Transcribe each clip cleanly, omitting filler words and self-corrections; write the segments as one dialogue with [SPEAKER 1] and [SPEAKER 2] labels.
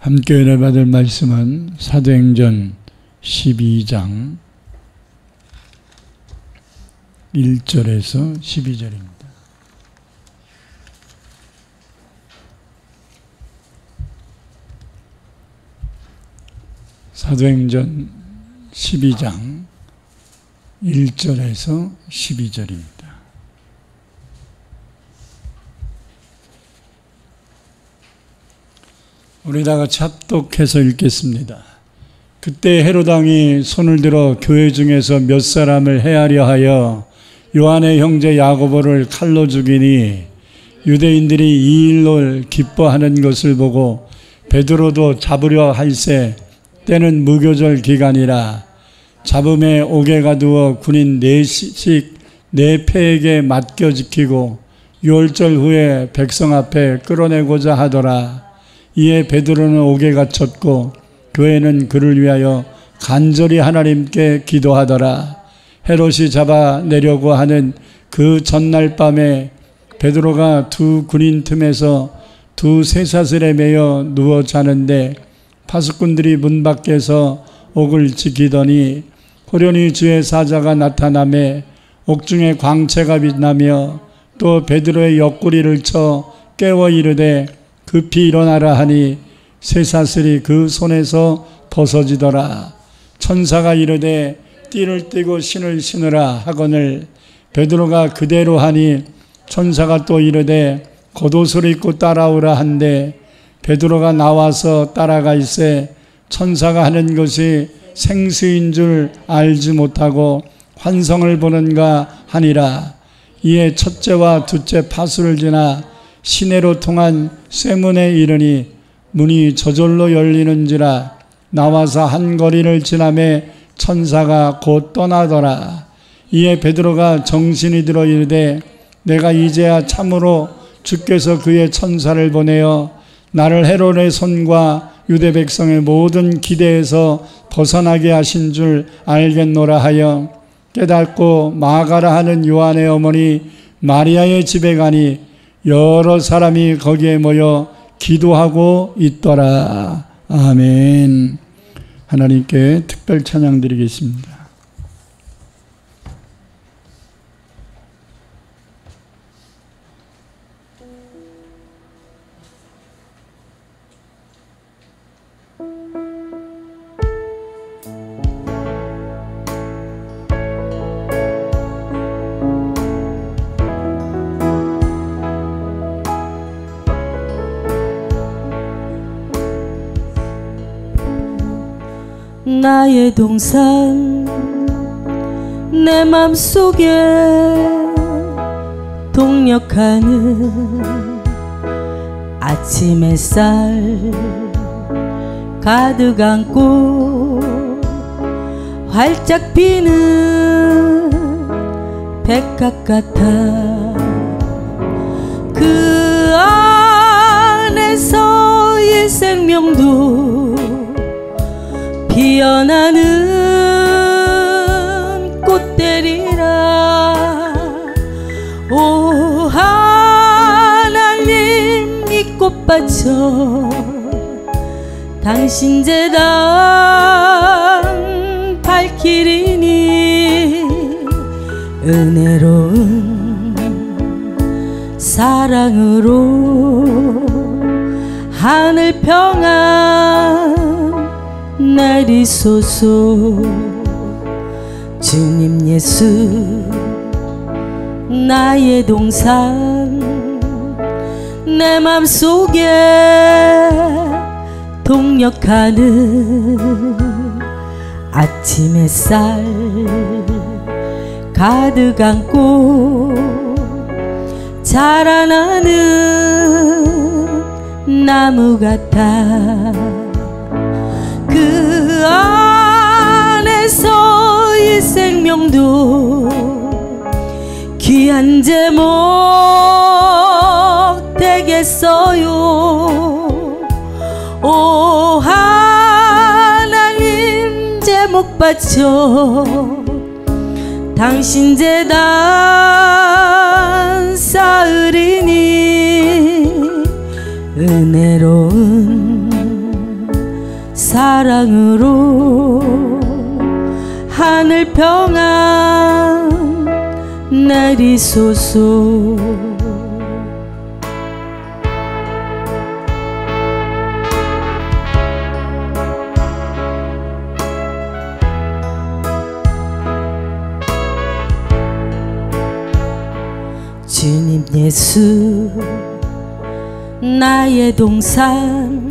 [SPEAKER 1] 함께 은혜 받을 말씀은 사도행전 12장 1절에서 12절입니다. 사도행전 12장 1절에서 12절입니다. 우리 다 같이 합독해서 읽겠습니다. 그때 헤롯 왕이 손을 들어 교회 중에서 몇 사람을 해하려 하여 요한의 형제 야고보를 칼로 죽이니 유대인들이 이 일로 기뻐하는 것을 보고 베드로도 잡으려 할세 때는 무교절 기간이라 잡음에 옥에 가두어 군인 넷씩 네 패에게 맡겨 지키고 유월절 후에 백성 앞에 끌어내고자 하더라. 이에 베드로는 옥에 갇혔고 교회는 그를 위하여 간절히 하나님께 기도하더라. 헤롯이 잡아내려고 하는 그 전날 밤에 베드로가 두 군인 틈에서 두 쇠사슬에 매여 누워 자는데 파수꾼들이 문 밖에서 옥을 지키더니 호련히 주의 사자가 나타나매 옥중에 광채가 빛나며 또 베드로의 옆구리를 쳐 깨워 이르되 급히 일어나라 하니 쇠사슬이 그 손에서 벗어지더라. 천사가 이르되 띠를 띠고 신을 신으라 하거늘 베드로가 그대로 하니 천사가 또 이르되 겉옷을 입고 따라오라 한데 베드로가 나와서 따라가 있에 천사가 하는 것이 생수인 줄 알지 못하고 환성을 보는가 하니라. 이에 첫째와 둘째 파수를 지나 시내로 통한 쇠문에 이르니 문이 저절로 열리는지라. 나와서 한 거리를 지나매 천사가 곧 떠나더라. 이에 베드로가 정신이 들어 이르되 내가 이제야 참으로 주께서 그의 천사를 보내어 나를 헤롯의 손과 유대 백성의 모든 기대에서 벗어나게 하신 줄 알겠노라 하여 깨닫고 마가라 하는 요한의 어머니 마리아의 집에 가니 여러 사람이 거기에 모여 기도하고 있더라. 아멘. 하나님께 특별 찬양 드리겠습니다.
[SPEAKER 2] 나의 동산 내 맘속에 동력하는 아침 햇살 가득 안고 활짝 피는 백합 같아 그 안에서 이 생명도 피어나는 꽃들이라. 오 하나님 이 꽃밭저 당신 재단 발길이니 은혜로운 사랑으로 하늘 평안 내리소서. 주님 예수 나의 동산 내 맘속에 동력하는 아침 햇살 가득 안고 자라나는 나무 같아 그 안에서 이 생명도 귀한 제목 되겠어요. 오 하나님 제목 바쳐 당신 재단 쌓으리니 은혜로운 사랑으로 하늘 평안 내리소서. 주님 예수 나의 동산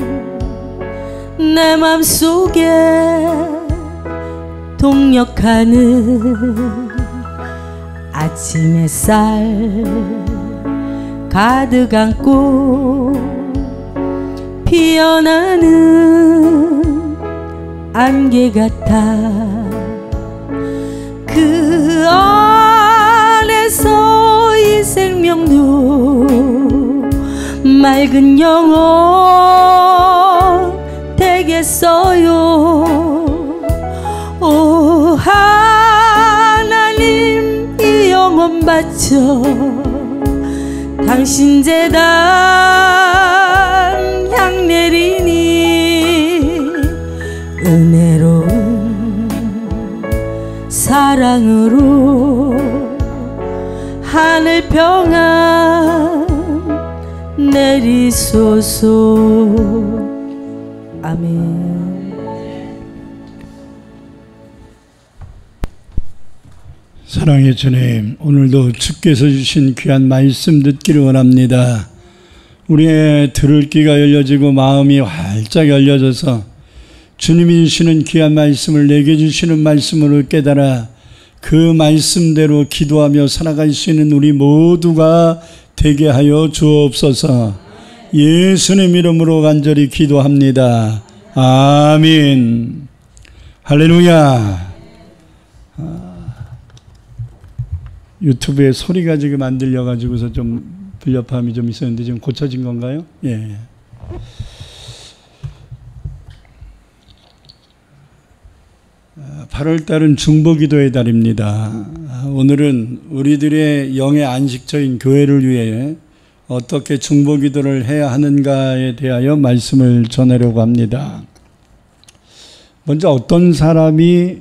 [SPEAKER 2] 내 맘속에 동력하는 아침 햇살 가득 안고 피어나는 안개 같아. 그 안에서 이 생명도 맑은 영혼 되겠어요. 오 하나님 이 영혼 바쳐 당신 재단 향 내리니 은혜로운 사랑으로 하늘 평안 내리소서. 아멘.
[SPEAKER 1] 사랑의 주님, 오늘도 주께서 주신 귀한 말씀 듣기를 원합니다. 우리의 들을 귀가 열려지고 마음이 활짝 열려져서 주님이 주시는 귀한 말씀을 내게 주시는 말씀으로 깨달아 그 말씀대로 기도하며 살아갈 수 있는 우리 모두가 되게 하여 주옵소서. 예수님 이름으로 간절히 기도합니다. 아멘. 할렐루야. 유튜브에 소리가 지금 안 들려가지고서 좀 불협화음이 좀 있었는데 지금 고쳐진 건가요? 예. 아, 8월달은 중보기도의 달입니다. 오늘은 우리들의 영의 안식처인 교회를 위해 어떻게 중보기도를 해야 하는가에 대하여 말씀을 전하려고 합니다. 먼저 어떤 사람이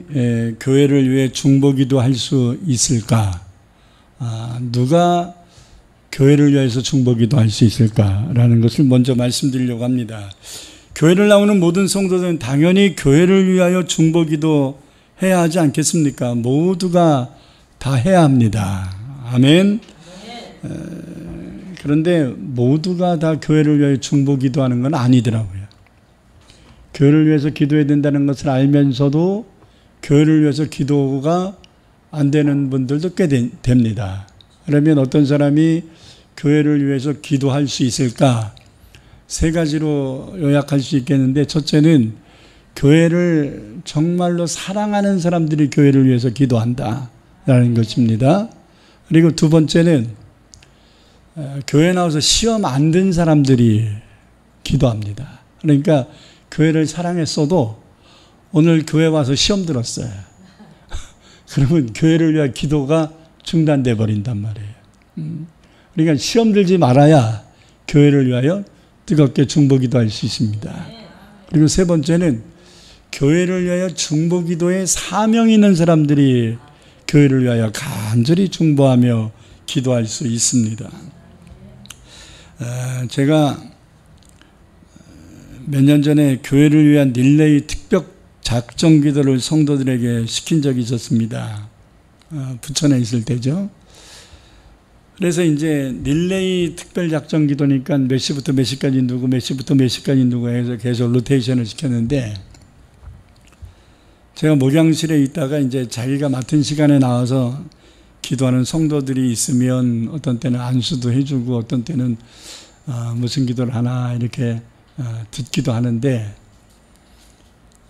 [SPEAKER 1] 교회를 위해 중보기도 할 수 있을까? 누가 교회를 위해서 중보기도 할 수 있을까라는 것을 먼저 말씀드리려고 합니다. 교회를 나오는 모든 성도들은 당연히 교회를 위하여 중보기도 해야 하지 않겠습니까? 모두가 다 해야 합니다. 아멘. 그런데 모두가 다 교회를 위하여 중보기도하는 건 아니더라고요. 교회를 위해서 기도해야 된다는 것을 알면서도 교회를 위해서 기도가 안 되는 분들도 꽤 됩니다. 그러면 어떤 사람이 교회를 위해서 기도할 수 있을까? 세 가지로 요약할 수 있겠는데, 첫째는 교회를 정말로 사랑하는 사람들이 교회를 위해서 기도한다라는 것입니다. 그리고 두 번째는 교회 나와서 시험 안 든 사람들이 기도합니다. 그러니까 교회를 사랑했어도 오늘 교회 와서 시험 들었어요. 그러면 교회를 위한 기도가 중단돼 버린단 말이에요. 그러니까 시험 들지 말아야 교회를 위하여 뜨겁게 중보기도할 수 있습니다. 그리고 세 번째는 교회를 위하여 중보기도에 사명이 있는 사람들이 교회를 위하여 간절히 중보하며 기도할 수 있습니다. 제가 몇 년 전에 교회를 위한 릴레이 특별 작정 기도를 성도들에게 시킨 적이 있었습니다. 부천에 있을 때죠. 그래서 이제 릴레이 특별 작정 기도니까 몇 시부터 몇 시까지 누구, 몇 시부터 몇 시까지 누구 해서 계속 로테이션을 시켰는데, 제가 목양실에 있다가 이제 자기가 맡은 시간에 나와서 기도하는 성도들이 있으면 어떤 때는 안수도 해주고 어떤 때는 무슨 기도를 하나 이렇게 듣기도 하는데,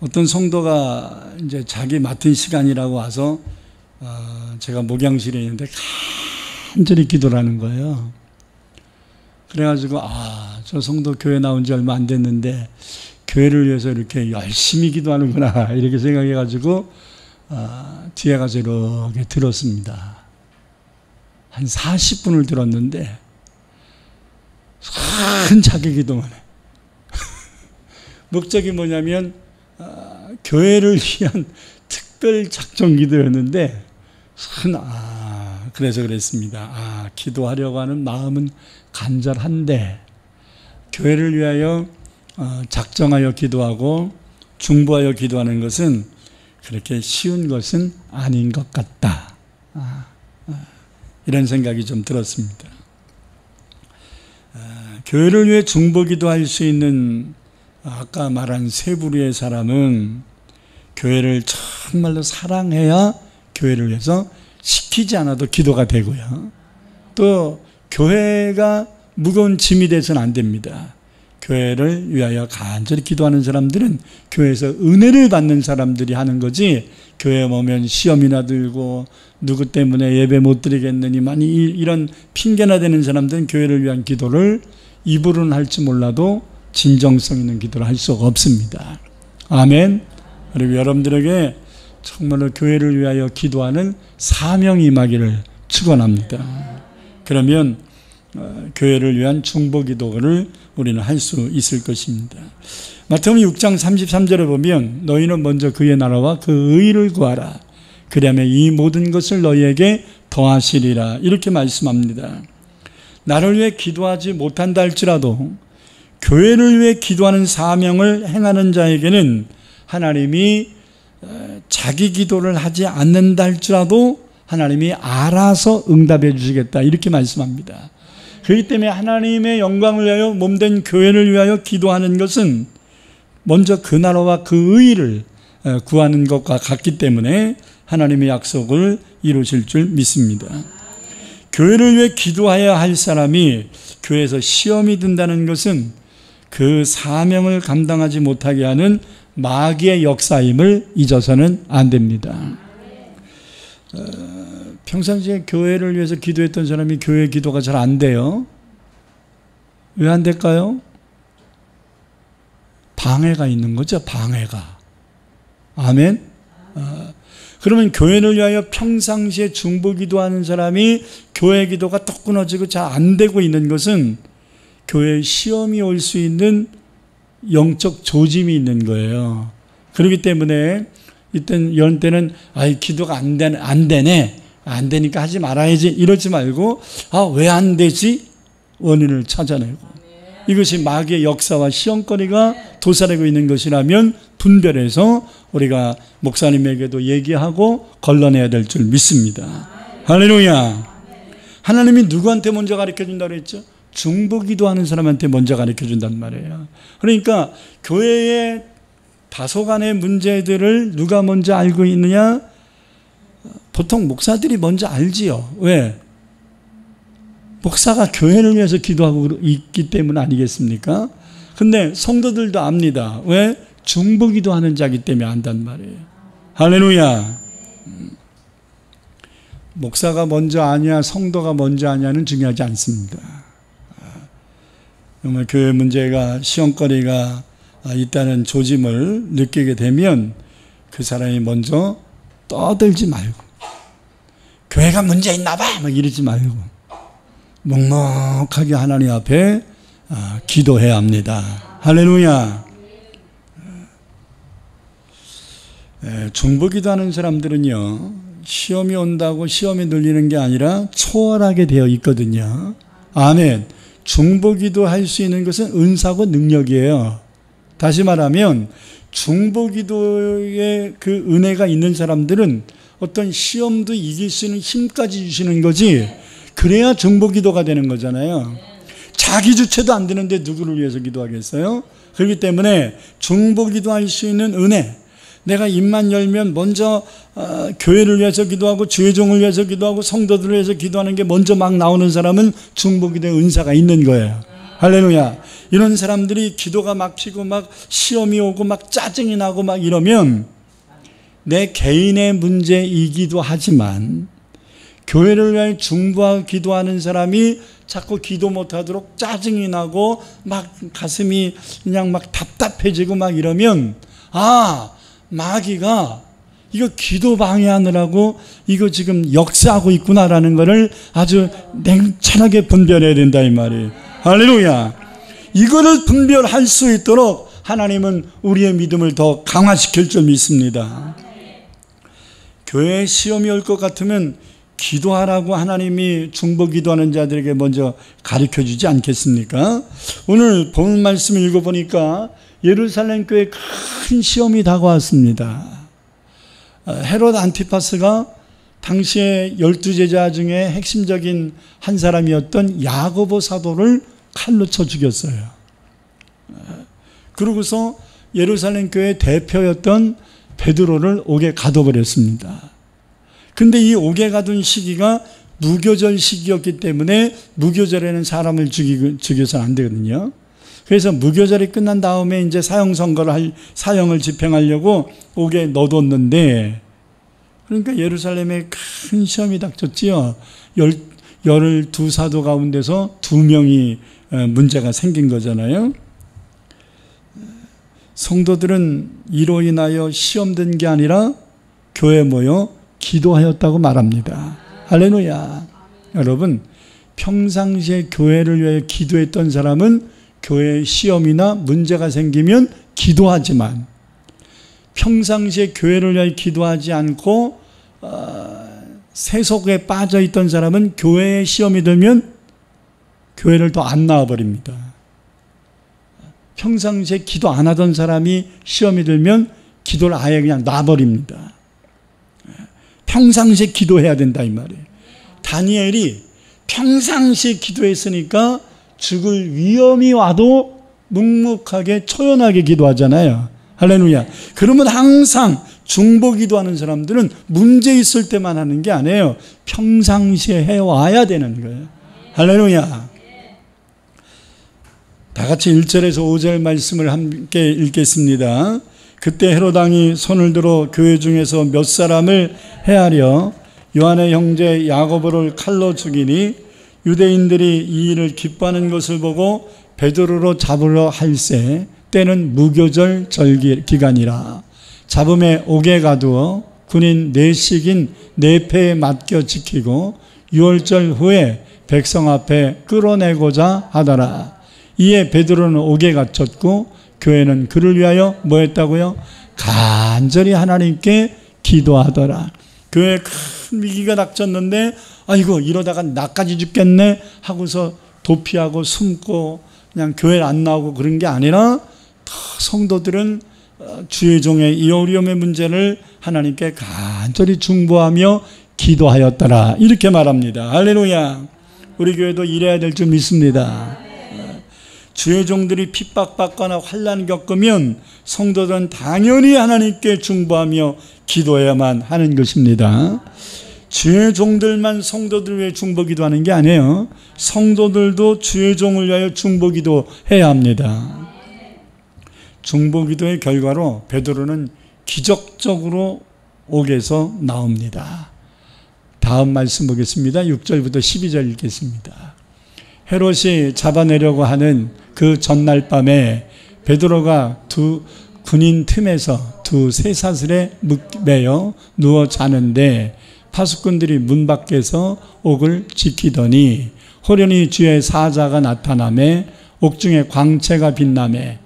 [SPEAKER 1] 어떤 성도가 이제 자기 맡은 시간이라고 와서 제가 목양실에 있는데 간절히 기도를 하는 거예요. 그래가지고 저 성도 교회 나온 지 얼마 안 됐는데 교회를 위해서 이렇게 열심히 기도하는구나 이렇게 생각해가지고 뒤에 가서 이렇게 들었습니다. 한 40분을 들었는데 큰 자기 기도만 해. 목적이 뭐냐면 교회를 위한 특별 작정 기도였는데 그래서 그랬습니다. 기도하려고 하는 마음은 간절한데 교회를 위하여 작정하여 기도하고 중보하여 기도하는 것은 그렇게 쉬운 것은 아닌 것 같다. 이런 생각이 좀 들었습니다. 교회를 위해 중보 기도할 수 있는 아까 말한 세 부류의 사람은 교회를 정말로 사랑해야 교회를 위해서 시키지 않아도 기도가 되고요. 또 교회가 무거운 짐이 돼서는 안 됩니다. 교회를 위하여 간절히 기도하는 사람들은 교회에서 은혜를 받는 사람들이 하는 거지, 교회에 오면 시험이나 들고 누구 때문에 예배 못 드리겠느니 이런 핑계나 되는 사람들은 교회를 위한 기도를 입으로는 할지 몰라도 진정성 있는 기도를 할 수가 없습니다. 아멘. 그리고 여러분들에게 정말로 교회를 위하여 기도하는 사명이 임하기를 축원합니다. 그러면 교회를 위한 중보 기도를 우리는 할 수 있을 것입니다. 마태복음 6장 33절에 보면 너희는 먼저 그의 나라와 그 의를 구하라. 그리하면 이 모든 것을 너희에게 더하시리라. 이렇게 말씀합니다. 나를 위해 기도하지 못한다 할지라도 교회를 위해 기도하는 사명을 행하는 자에게는 하나님이 자기 기도를 하지 않는다 할지라도 하나님이 알아서 응답해 주시겠다. 이렇게 말씀합니다. 그렇기 때문에 하나님의 영광을 위하여 몸된 교회를 위하여 기도하는 것은 먼저 그 나라와 그 의를 구하는 것과 같기 때문에 하나님의 약속을 이루실 줄 믿습니다. 교회를 위해 기도해야 할 사람이 교회에서 시험이 든다는 것은 그 사명을 감당하지 못하게 하는 마귀의 역사임을 잊어서는 안 됩니다. 평상시에 교회를 위해서 기도했던 사람이 교회 기도가 잘 안 돼요. 왜 안 될까요? 방해가 있는 거죠. 방해가. 아멘. 그러면 교회를 위하여 평상시에 중보 기도하는 사람이 교회 기도가 또 끊어지고 잘 안 되고 있는 것은 교회에 시험이 올 수 있는 영적 조짐이 있는 거예요. 그렇기 때문에 이런 때는 기도가 안 되네. 안 되니까 하지 말아야지. 이러지 말고 왜 안 되지? 원인을 찾아내고, 이것이 마귀의 역사와 시험거리가 도사리고 있는 것이라면 분별해서 우리가 목사님에게도 얘기하고 걸러내야 될 줄 믿습니다. 할렐루야. 하나님이 누구한테 먼저 가르쳐준다고 그랬죠? 중보 기도하는 사람한테 먼저 가르쳐준단 말이에요. 그러니까 교회의 다소간의 문제들을 누가 먼저 알고 있느냐? 보통 목사들이 먼저 알지요. 왜? 목사가 교회를 위해서 기도하고 있기 때문 아니겠습니까? 근데 성도들도 압니다. 왜? 중보 기도하는 자이기 때문에 안단 말이에요. 할렐루야. 목사가 먼저 아냐, 성도가 먼저 아냐는 중요하지 않습니다. 정말 교회 문제가, 시험거리가 있다는 조짐을 느끼게 되면 그 사람이 먼저 떠들지 말고, 교회가 문제 있나 봐 막 이러지 말고 묵묵하게 하나님 앞에 기도해야 합니다. 할렐루야. 중보 기도하는 사람들은요, 시험이 온다고 시험에 눌리는 게 아니라 초월하게 되어 있거든요. 아멘. 중보 기도할 수 있는 것은 은사고 능력이에요. 다시 말하면 중보 기도에 그 은혜가 있는 사람들은 어떤 시험도 이길 수 있는 힘까지 주시는 거지, 그래야 중보 기도가 되는 거잖아요. 자기 주체도 안 되는데 누구를 위해서 기도하겠어요? 그렇기 때문에 중보 기도할 수 있는 은혜, 내가 입만 열면 먼저 교회를 위해서 기도하고 주의 종을 위해서 기도하고 성도들을 위해서 기도하는 게 먼저 막 나오는 사람은 중보 기도의 은사가 있는 거예요. 할렐루야. 이런 사람들이 기도가 막히고 막 시험이 오고 막 짜증이 나고 막 이러면 내 개인의 문제이기도 하지만 교회를 위해 중보하고 기도하는 사람이 자꾸 기도 못하도록 짜증이 나고 막 가슴이 그냥 막 답답해지고 막 이러면 마귀가 이거 기도 방해하느라고 이거 지금 역사하고 있구나라는 것을 아주 냉철하게 분별해야 된다 이 말이에요. 할렐루야. 이거를 분별할 수 있도록 하나님은 우리의 믿음을 더 강화시킬 줄 믿습니다. 교회에 시험이 올 것 같으면 기도하라고 하나님이 중보 기도하는 자들에게 먼저 가르쳐주지 않겠습니까? 오늘 본 말씀 읽어보니까 예루살렘 교회에 큰 시험이 다가왔습니다. 헤롯 안티파스가 당시에 12제자 중에 핵심적인 한 사람이었던 야고보 사도를 칼로 쳐 죽였어요. 그러고서 예루살렘 교회 대표였던 베드로를 옥에 가둬버렸습니다. 근데 이 옥에 가둔 시기가 무교절 시기였기 때문에 무교절에는 사람을 죽여서는 안 되거든요. 그래서 무교절이 끝난 다음에 이제 사형을 집행하려고 옥에 넣어뒀는데, 그러니까 예루살렘에 큰 시험이 닥쳤지요. 12사도 가운데서 2명이 문제가 생긴 거잖아요. 성도들은 이로 인하여 시험된 게 아니라 교회에 모여 기도하였다고 말합니다. 할렐루야. 여러분, 평상시에 교회를 위해 기도했던 사람은 교회에 시험이나 문제가 생기면 기도하지만, 평상시에 교회를 위해 기도하지 않고 세속에 빠져 있던 사람은 교회에 시험이 들면 교회를 더 안 나와버립니다. 평상시에 기도 안 하던 사람이 시험이 들면 기도를 아예 그냥 놔버립니다. 평상시에 기도해야 된다 이 말이에요. 다니엘이 평상시에 기도했으니까 죽을 위험이 와도 묵묵하게 초연하게 기도하잖아요. 할렐루야. 그러면 항상 중보 기도하는 사람들은 문제 있을 때만 하는 게 아니에요. 평상시에 해와야 되는 거예요. 할렐루야. 다 같이 1절에서 5절 말씀을 함께 읽겠습니다. 그때 헤롯 왕이 손을 들어 교회 중에서 몇 사람을 해하려 요한의 형제 야고보를 칼로 죽이니 유대인들이 이 일을 기뻐하는 것을 보고 베드로로 잡으려 할세 때는 무교절 기간이라. 잡음에 옥에 가두어 군인 4씩인 4패에 맡겨 지키고 6월절 후에 백성 앞에 끌어내고자 하더라. 이에 베드로는 옥에 갇혔고 교회는 그를 위하여 뭐 했다고요? 간절히 하나님께 기도하더라. 교회에 큰 위기가 닥쳤는데 아이고 이러다가 나까지 죽겠네 하고서 도피하고 숨고 그냥 교회를 안 나오고 그런 게 아니라 성도들은 주의 종의 이 어려움의 문제를 하나님께 간절히 중보하며 기도하였더라. 이렇게 말합니다. 할렐루야. 우리 교회도 이래야 될 줄 믿습니다. 주의 종들이 핍박받거나 환난 겪으면 성도들은 당연히 하나님께 중보하며 기도해야만 하는 것입니다. 주의 종들만 성도들 위해 중보 기도하는 게 아니에요. 성도들도 주의 종을 위하여 중보 기도해야 합니다. 중보 기도의 결과로 베드로는 기적적으로 옥에서 나옵니다. 다음 말씀 보겠습니다. 6절부터 12절 읽겠습니다. 헤롯이 잡아내려고 하는 그 전날 밤에 베드로가 두 군인 틈에서 두 쇠사슬에 매여 누워 자는데 파수꾼들이 문 밖에서 옥을 지키더니 호련히 주의 사자가 나타나매 옥중에 광채가 빛나매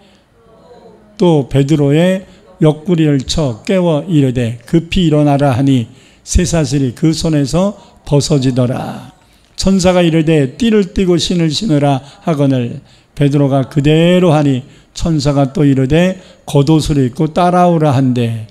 [SPEAKER 1] 또 베드로의 옆구리를 쳐 깨워 이르되 급히 일어나라 하니 쇠사슬이 그 손에서 벗어지더라. 천사가 이르되 띠를 띠고 신을 신으라 하거늘 베드로가 그대로 하니 천사가 또 이르되 겉옷을 입고 따라오라 한대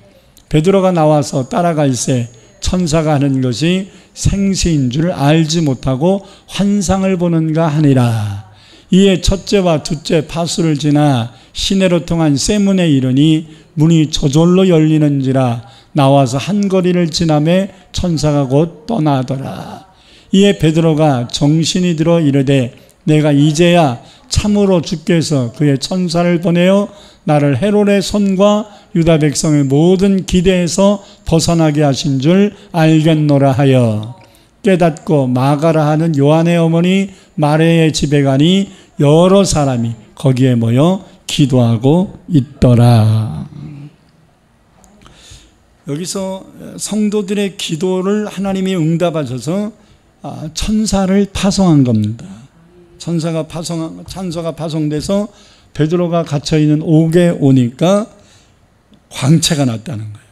[SPEAKER 1] 베드로가 나와서 따라갈새 천사가 하는 것이 생시인 줄 알지 못하고 환상을 보는가 하니라. 이에 첫째와 둘째 파수를 지나 시내로 통한 쇠문에 이르니 문이 저절로 열리는지라 나와서 한 거리를 지나매 천사가 곧 떠나더라. 이에 베드로가 정신이 들어 이르되 내가 이제야 참으로 주께서 그의 천사를 보내어 나를 헤롯의 손과 유다 백성의 모든 기대에서 벗어나게 하신 줄 알겠노라 하여 깨닫고 마가라 하는 요한의 어머니 마레의 집에 가니 여러 사람이 거기에 모여 기도하고 있더라. 여기서 성도들의 기도를 하나님이 응답하셔서 천사를 파송한 겁니다. 천사가 파송돼서 베드로가 갇혀있는 옥에 오니까 광채가 났다는 거예요.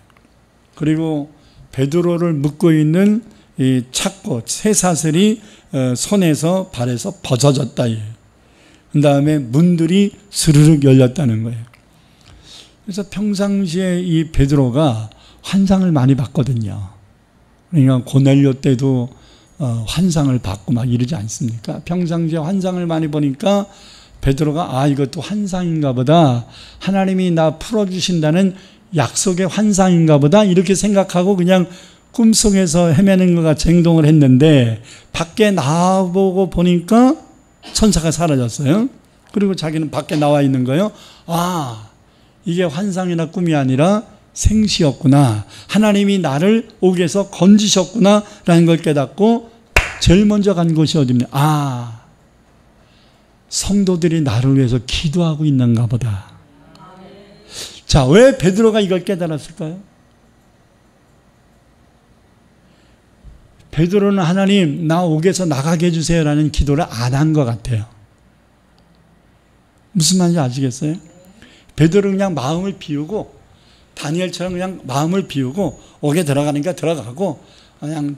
[SPEAKER 1] 그리고 베드로를 묶고 있는 이 착고, 쇠사슬이 손에서 발에서 벗어졌다. 그 다음에 문들이 스르륵 열렸다는 거예요. 그래서 평상시에 이 베드로가 환상을 많이 봤거든요. 그러니까 고넬료 때도 환상을 받고 막 이러지 않습니까? 평상시에 환상을 많이 보니까 베드로가 이것도 환상인가 보다. 하나님이 나 풀어주신다는 약속의 환상인가 보다. 이렇게 생각하고 그냥 꿈속에서 헤매는 것 같이 행동을 했는데 밖에 나와보고 보니까 천사가 사라졌어요. 그리고 자기는 밖에 나와 있는 거예요. 이게 환상이나 꿈이 아니라 생시였구나. 하나님이 나를 옥에서 건지셨구나 라는 걸 깨닫고 제일 먼저 간 곳이 어디입니까? 성도들이 나를 위해서 기도하고 있는가 보다. 자, 왜 베드로가 이걸 깨달았을까요? 베드로는 하나님 나 옥에서 나가게 해주세요 라는 기도를 안 한 것 같아요. 무슨 말인지 아시겠어요? 베드로는 그냥 마음을 비우고 다니엘처럼 그냥 마음을 비우고 옥에 들어가니까 들어가고 그냥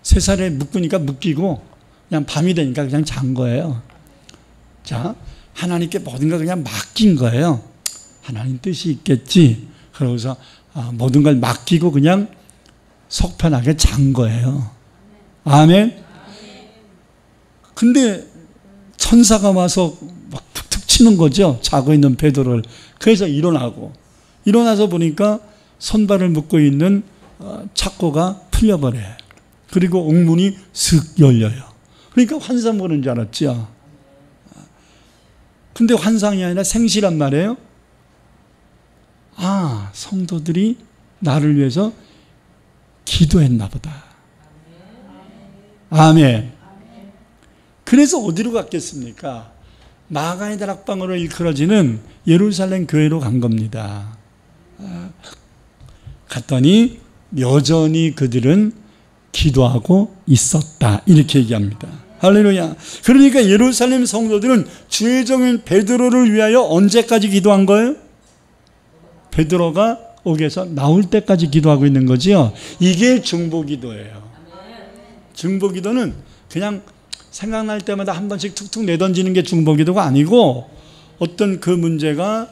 [SPEAKER 1] 쇠사슬에 묶으니까 묶이고 그냥 밤이 되니까 그냥 잔 거예요. 자, 하나님께 모든 걸 그냥 맡긴 거예요. 하나님 뜻이 있겠지. 그러고서 모든 걸 맡기고 그냥 속 편하게 잔 거예요. 아멘. 근데 천사가 와서 막 툭툭 치는 거죠. 자고 있는 베드로를. 그래서 일어나서 보니까 손발을 묶고 있는 착고가 풀려버려요. 그리고 옥문이 슥 열려요. 그러니까 환상 보는 줄 알았죠. 근데 환상이 아니라 생시란 말이에요. 성도들이 나를 위해서 기도했나 보다. 아멘. 그래서 어디로 갔겠습니까? 마가의 다락방으로 일컬어지는 예루살렘 교회로 간 겁니다. 갔더니 여전히 그들은 기도하고 있었다. 이렇게 얘기합니다. 할렐루야. 그러니까 예루살렘 성도들은 주의 종인 베드로를 위하여 언제까지 기도한 거예요? 베드로가 옥에서 나올 때까지 기도하고 있는 거지요. 이게 중보기도예요. 중보기도는 그냥 생각날 때마다 한 번씩 툭툭 내던지는 게 중보기도가 아니고 어떤 그 문제가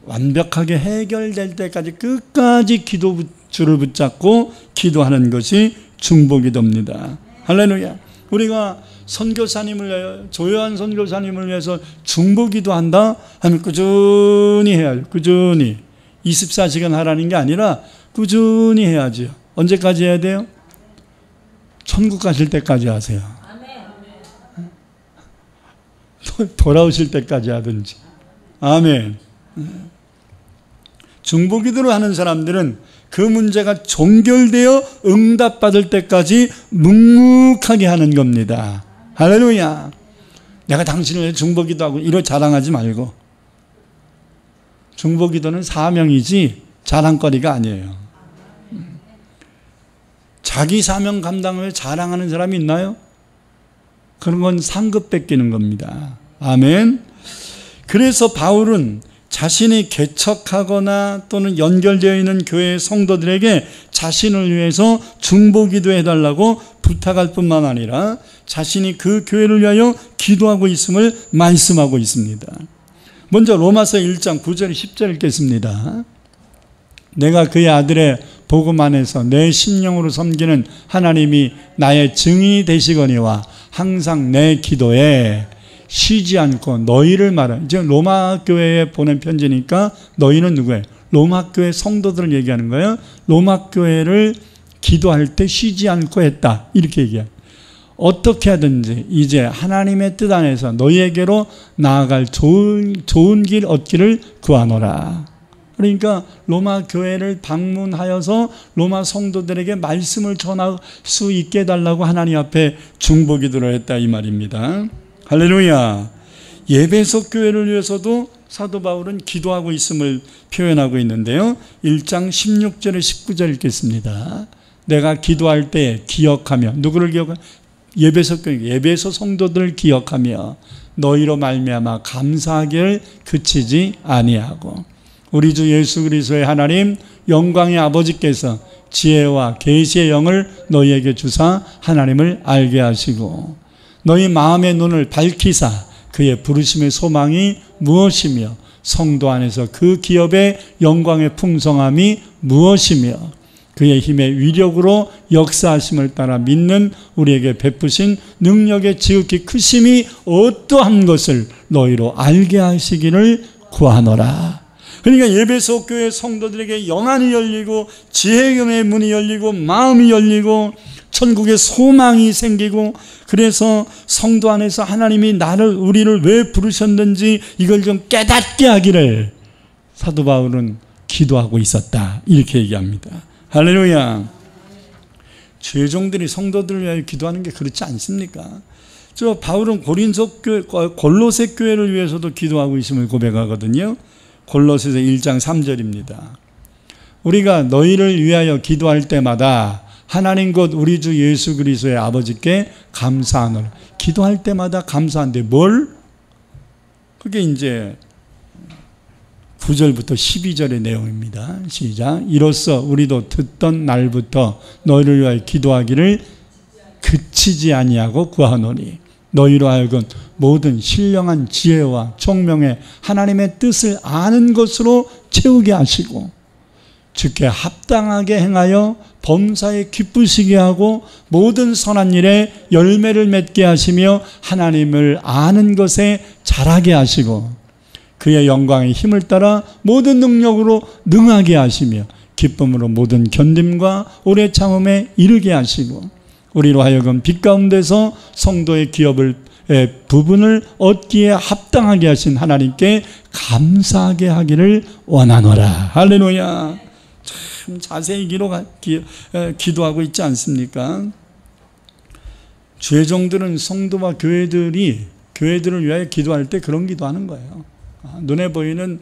[SPEAKER 1] 완벽하게 해결될 때까지 끝까지 기도줄을 붙잡고 기도하는 것이 중보기도입니다. 할렐루야. 우리가 선교사님을 위하여, 조요한 선교사님을 위해서 중보기도한다 하면 꾸준히 해야죠. 꾸준히 24시간 하라는 게 아니라 꾸준히 해야죠. 언제까지 해야 돼요? 천국 가실 때까지 하세요. 돌아오실 때까지 하든지. 아멘. 중보기도를 하는 사람들은 그 문제가 종결되어 응답받을 때까지 묵묵하게 하는 겁니다. 할렐루야. 내가 당신을 위해 중보기도하고 이런 자랑하지 말고. 중보기도는 사명이지 자랑거리가 아니에요. 자기 사명 감당을 위해 자랑하는 사람이 있나요? 그런 건 상급 뺏기는 겁니다. 아멘. 그래서 바울은 자신이 개척하거나 또는 연결되어 있는 교회 성도들에게 자신을 위해서 중보기도 해달라고 부탁할 뿐만 아니라 자신이 그 교회를 위하여 기도하고 있음을 말씀하고 있습니다. 먼저 로마서 1장 9절 10절 읽겠습니다. 내가 그의 아들의 복음 안에서 내 심령으로 섬기는 하나님이 나의 증인이 되시거니와 항상 내 기도에 쉬지 않고 너희를 말하는, 이제 로마 교회에 보낸 편지니까 너희는 누구예요? 로마 교회 성도들을 얘기하는 거예요. 로마 교회를 기도할 때 쉬지 않고 했다. 이렇게 얘기해요. 어떻게 하든지 이제 하나님의 뜻 안에서 너희에게로 나아갈 좋은 길 얻기를 구하노라. 그러니까 로마 교회를 방문하여서 로마 성도들에게 말씀을 전할 수 있게 해달라고 하나님 앞에 중보기도를 했다 이 말입니다. 할렐루야. 예배소 교회를 위해서도 사도 바울은 기도하고 있음을 표현하고 있는데요. 1장 16절에 19절 읽겠습니다. 내가 기도할 때 기억하며, 누구를 기억하며? 예배소 교회, 예배소 성도들을 기억하며 너희로 말미암아 감사하기를 그치지 아니하고 우리 주 예수 그리스도의 하나님 영광의 아버지께서 지혜와 계시의 영을 너희에게 주사 하나님을 알게 하시고 너희 마음의 눈을 밝히사 그의 부르심의 소망이 무엇이며 성도 안에서 그 기업의 영광의 풍성함이 무엇이며 그의 힘의 위력으로 역사하심을 따라 믿는 우리에게 베푸신 능력의 지극히 크심이 어떠한 것을 너희로 알게 하시기를 구하노라. 그러니까 에베소 교회 성도들에게 영안이 열리고 지혜의 문이 열리고 마음이 열리고 천국의 소망이 생기고 그래서 성도 안에서 하나님이 우리를 왜 부르셨는지 이걸 좀 깨닫게 하기를 사도 바울은 기도하고 있었다. 이렇게 얘기합니다. 할렐루야. 죄종들이 성도들을 위하여 기도하는 게 그렇지 않습니까? 저 바울은 골로새 교회를 위해서도 기도하고 있음을 고백하거든요. 골로새서 1장 3절입니다. 우리가 너희를 위하여 기도할 때마다 하나님 곧 우리 주 예수 그리스도의 아버지께 감사하노라. 기도할 때마다 감사한데 뭘? 그게 이제 9절부터 12절의 내용입니다. 시작. 이로써 우리도 듣던 날부터 너희를 위하여 기도하기를 그치지 아니하고 구하노니 너희로 하여금 모든 신령한 지혜와 총명에 하나님의 뜻을 아는 것으로 채우게 하시고 주께 합당하게 행하여 범사에 기쁘시게 하고 모든 선한 일에 열매를 맺게 하시며 하나님을 아는 것에 자라게 하시고 그의 영광의 힘을 따라 모든 능력으로 능하게 하시며 기쁨으로 모든 견딤과 오래 참음에 이르게 하시고 우리로 하여금 빛 가운데서 성도의 기업을 부분을 얻기에 합당하게 하신 하나님께 감사하게 하기를 원하노라. 할렐루야. 참 자세히 기도하고 있지 않습니까? 죄종들은 성도와 교회들을 위하여 기도할 때 그런 기도하는 거예요. 눈에 보이는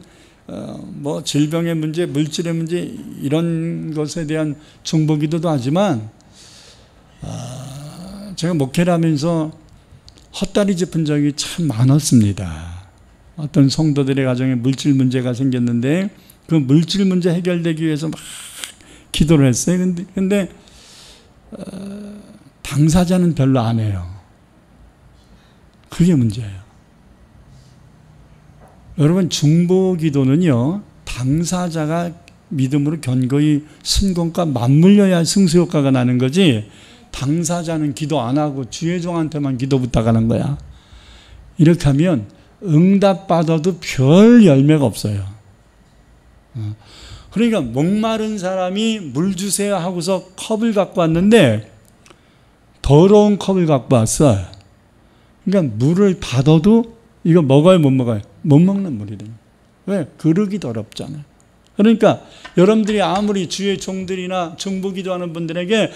[SPEAKER 1] 뭐 질병의 문제, 물질의 문제 이런 것에 대한 중보기도도 하지만 제가 목회를 하면서 헛다리 짚은 적이 참 많았습니다. 어떤 성도들의 가정에 물질 문제가 생겼는데 그 물질 문제 해결되기 위해서 막 기도를 했어요. 근데 당사자는 별로 안 해요. 그게 문제예요. 여러분 중보기도는요 당사자가 믿음으로 견고히 순건과 맞물려야 승수효과가 나는 거지 당사자는 기도 안 하고 주의종한테만 기도 부탁하는 거야. 이렇게 하면 응답받아도 별 열매가 없어요. 그러니까 목마른 사람이 물 주세요 하고서 컵을 갖고 왔는데 더러운 컵을 갖고 왔어. 그러니까 물을 받아도 이거 먹어요 못 먹어요? 못 먹는 물이래요. 왜? 그릇이 더럽잖아요. 그러니까 여러분들이 아무리 주의 종들이나 중보기도하는 분들에게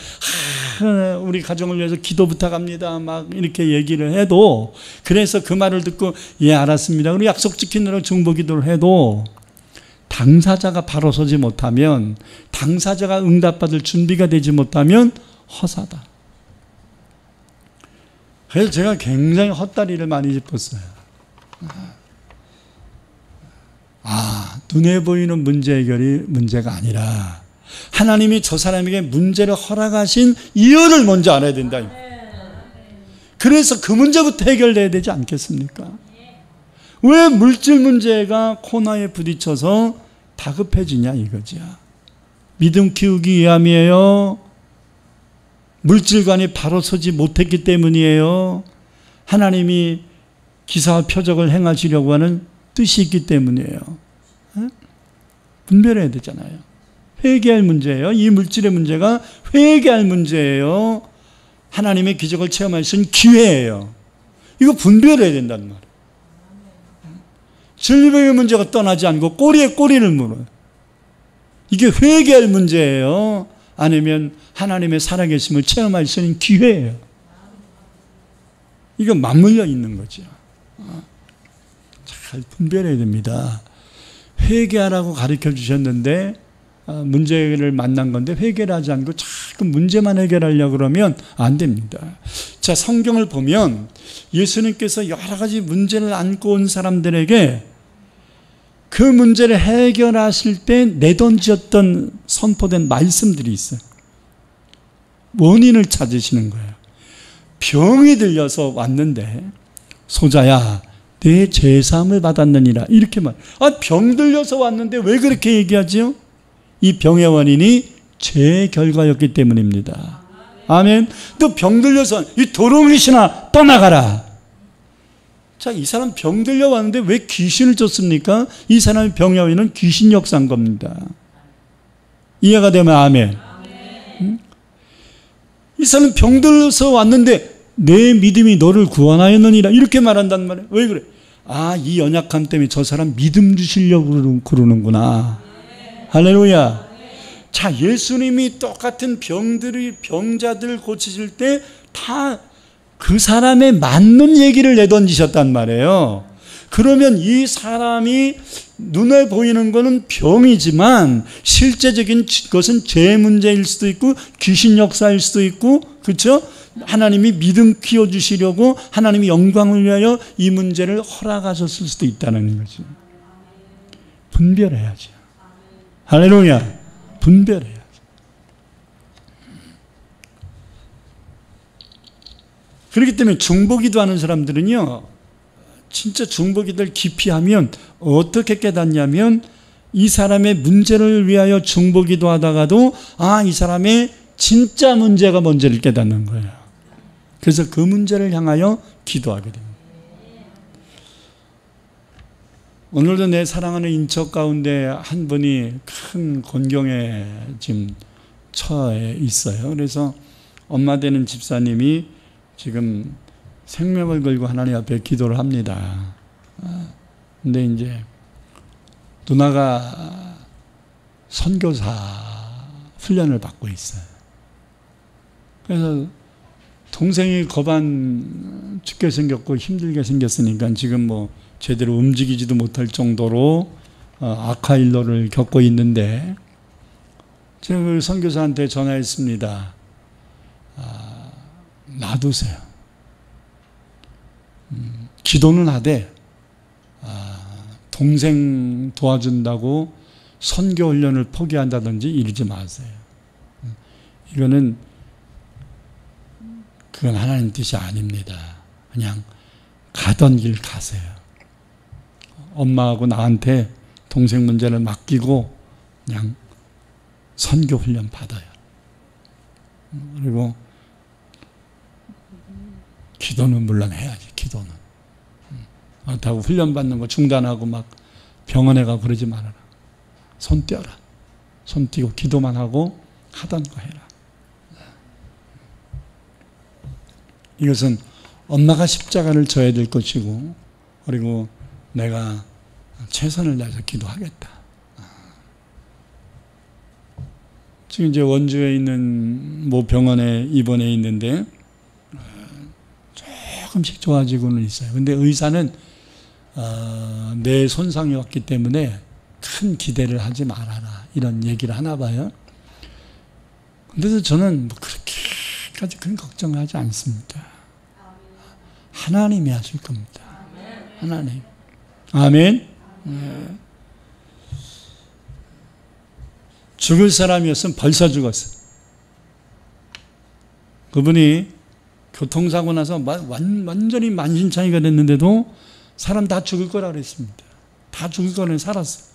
[SPEAKER 1] 우리 가정을 위해서 기도 부탁합니다 막 이렇게 얘기를 해도 그래서 그 말을 듣고 예 알았습니다 우리 약속 지키느라 중보기도를 해도 당사자가 바로 서지 못하면 당사자가 응답받을 준비가 되지 못하면 허사다. 그래서 제가 굉장히 헛다리를 많이 짚었어요. 눈에 보이는 문제 해결이 문제가 아니라 하나님이 저 사람에게 문제를 허락하신 이유를 먼저 알아야 된다. 그래서 그 문제부터 해결돼야 되지 않겠습니까? 왜 물질 문제가 코너에 부딪혀서 다급해지냐 이거죠. 믿음 키우기 위함이에요? 물질관이 바로 서지 못했기 때문이에요? 하나님이 기사와 표적을 행하시려고 하는 뜻이 있기 때문이에요. 분별해야 되잖아요. 회개할 문제예요. 이 물질의 문제가 회개할 문제예요. 하나님의 기적을 체험할 수 있는 기회예요. 이거 분별해야 된다는 말이에요. 질병의 문제가 떠나지 않고 꼬리에 꼬리를 물어요. 이게 회개할 문제예요. 아니면 하나님의 살아계심을 체험할 수 있는 기회예요. 이거 맞물려 있는 거죠. 잘 분별해야 됩니다. 회개하라고 가르쳐 주셨는데 문제를 만난 건데 회개를 하지 않고 자꾸 문제만 해결하려고 그러면 안 됩니다. 자, 성경을 보면 예수님께서 여러 가지 문제를 안고 온 사람들에게 그 문제를 해결하실 때 내던졌던 선포된 말씀들이 있어요. 원인을 찾으시는 거예요. 병이 들려서 왔는데 소자야 내 죄사함을 받았느니라 이렇게 말. 병 들려서 왔는데 왜 그렇게 얘기하지요? 이 병의 원인이 죄의 결과였기 때문입니다. 아멘. 또 병 들려서 이 더러운 귀신아 떠나가라. 자, 이 사람 병 들려 왔는데 왜 귀신을 쫓습니까? 이 사람의 병의 원인은 귀신 역사인 겁니다. 이해가 되면 아멘. 응? 이 사람 병 들려서 왔는데 내 믿음이 너를 구원하였느니라 이렇게 말한단 말이에요. 왜 그래? 이 연약함 때문에 저 사람 믿음 주시려고 그러는구나. 할렐루야. 자, 예수님이 똑같은 병자들 고치실 때 다 그 사람에 맞는 얘기를 내던지셨단 말이에요. 그러면 이 사람이 눈에 보이는 것은 병이지만 실제적인 것은 죄 문제일 수도 있고 귀신 역사일 수도 있고, 그렇죠? 하나님이 믿음 키워주시려고 하나님이 영광을 위하여 이 문제를 허락하셨을 수도 있다는 거죠. 분별해야죠. 할렐루야. 분별해야죠. 그렇기 때문에 중보기도 하는 사람들은요, 진짜 중보기도를 깊이 하면 어떻게 깨닫냐면 이 사람의 문제를 위하여 중보기도 하다가도 이 사람의 진짜 문제가 뭔지를 깨닫는 거예요. 그래서 그 문제를 향하여 기도하게 됩니다. 오늘도 내 사랑하는 인척 가운데 한 분이 큰 곤경에 지금 처해 있어요. 그래서 엄마 되는 집사님이 지금 생명을 걸고 하나님 앞에 기도를 합니다. 근데 이제 누나가 선교사 훈련을 받고 있어요. 그래서 동생이 겁안 죽게 생겼고 힘들게 생겼으니까 지금 뭐 제대로 움직이지도 못할 정도로 악화 일로를 겪고 있는데, 제가 그 선교사한테 전화했습니다. 놔두세요. 기도는 하되 동생 도와준다고 선교 훈련을 포기한다든지 이러지 마세요. 그건 하나님 뜻이 아닙니다. 그냥 가던 길 가세요. 엄마하고 나한테 동생 문제를 맡기고 그냥 선교 훈련 받아요. 그리고 기도는 물론 해야지. 기도는 그렇다고 훈련 받는 거 중단하고 막 병원에 가고 그러지 말아라. 손 떼어라. 손 떼고 기도만 하고 하던 거 해라. 이것은 엄마가 십자가를 져야 될 것이고, 그리고 내가 최선을 다해서 기도하겠다. 지금 이제 원주에 있는 모 병원에 입원해 있는데 조금씩 좋아지고는 있어요. 근데 의사는 뇌 손상이 왔기 때문에 큰 기대를 하지 말아라 이런 얘기를 하나 봐요. 근데도 저는 뭐 그렇게까지 큰 걱정을 하지 않습니다. 하나님이 하실 겁니다. 하나님. 아멘. 죽을 사람이었으면 벌써 죽었어. 그분이 교통사고 나서 완전히 만신창이가 됐는데도 사람 다 죽을 거라 그랬습니다. 다 죽을 거는 살았어.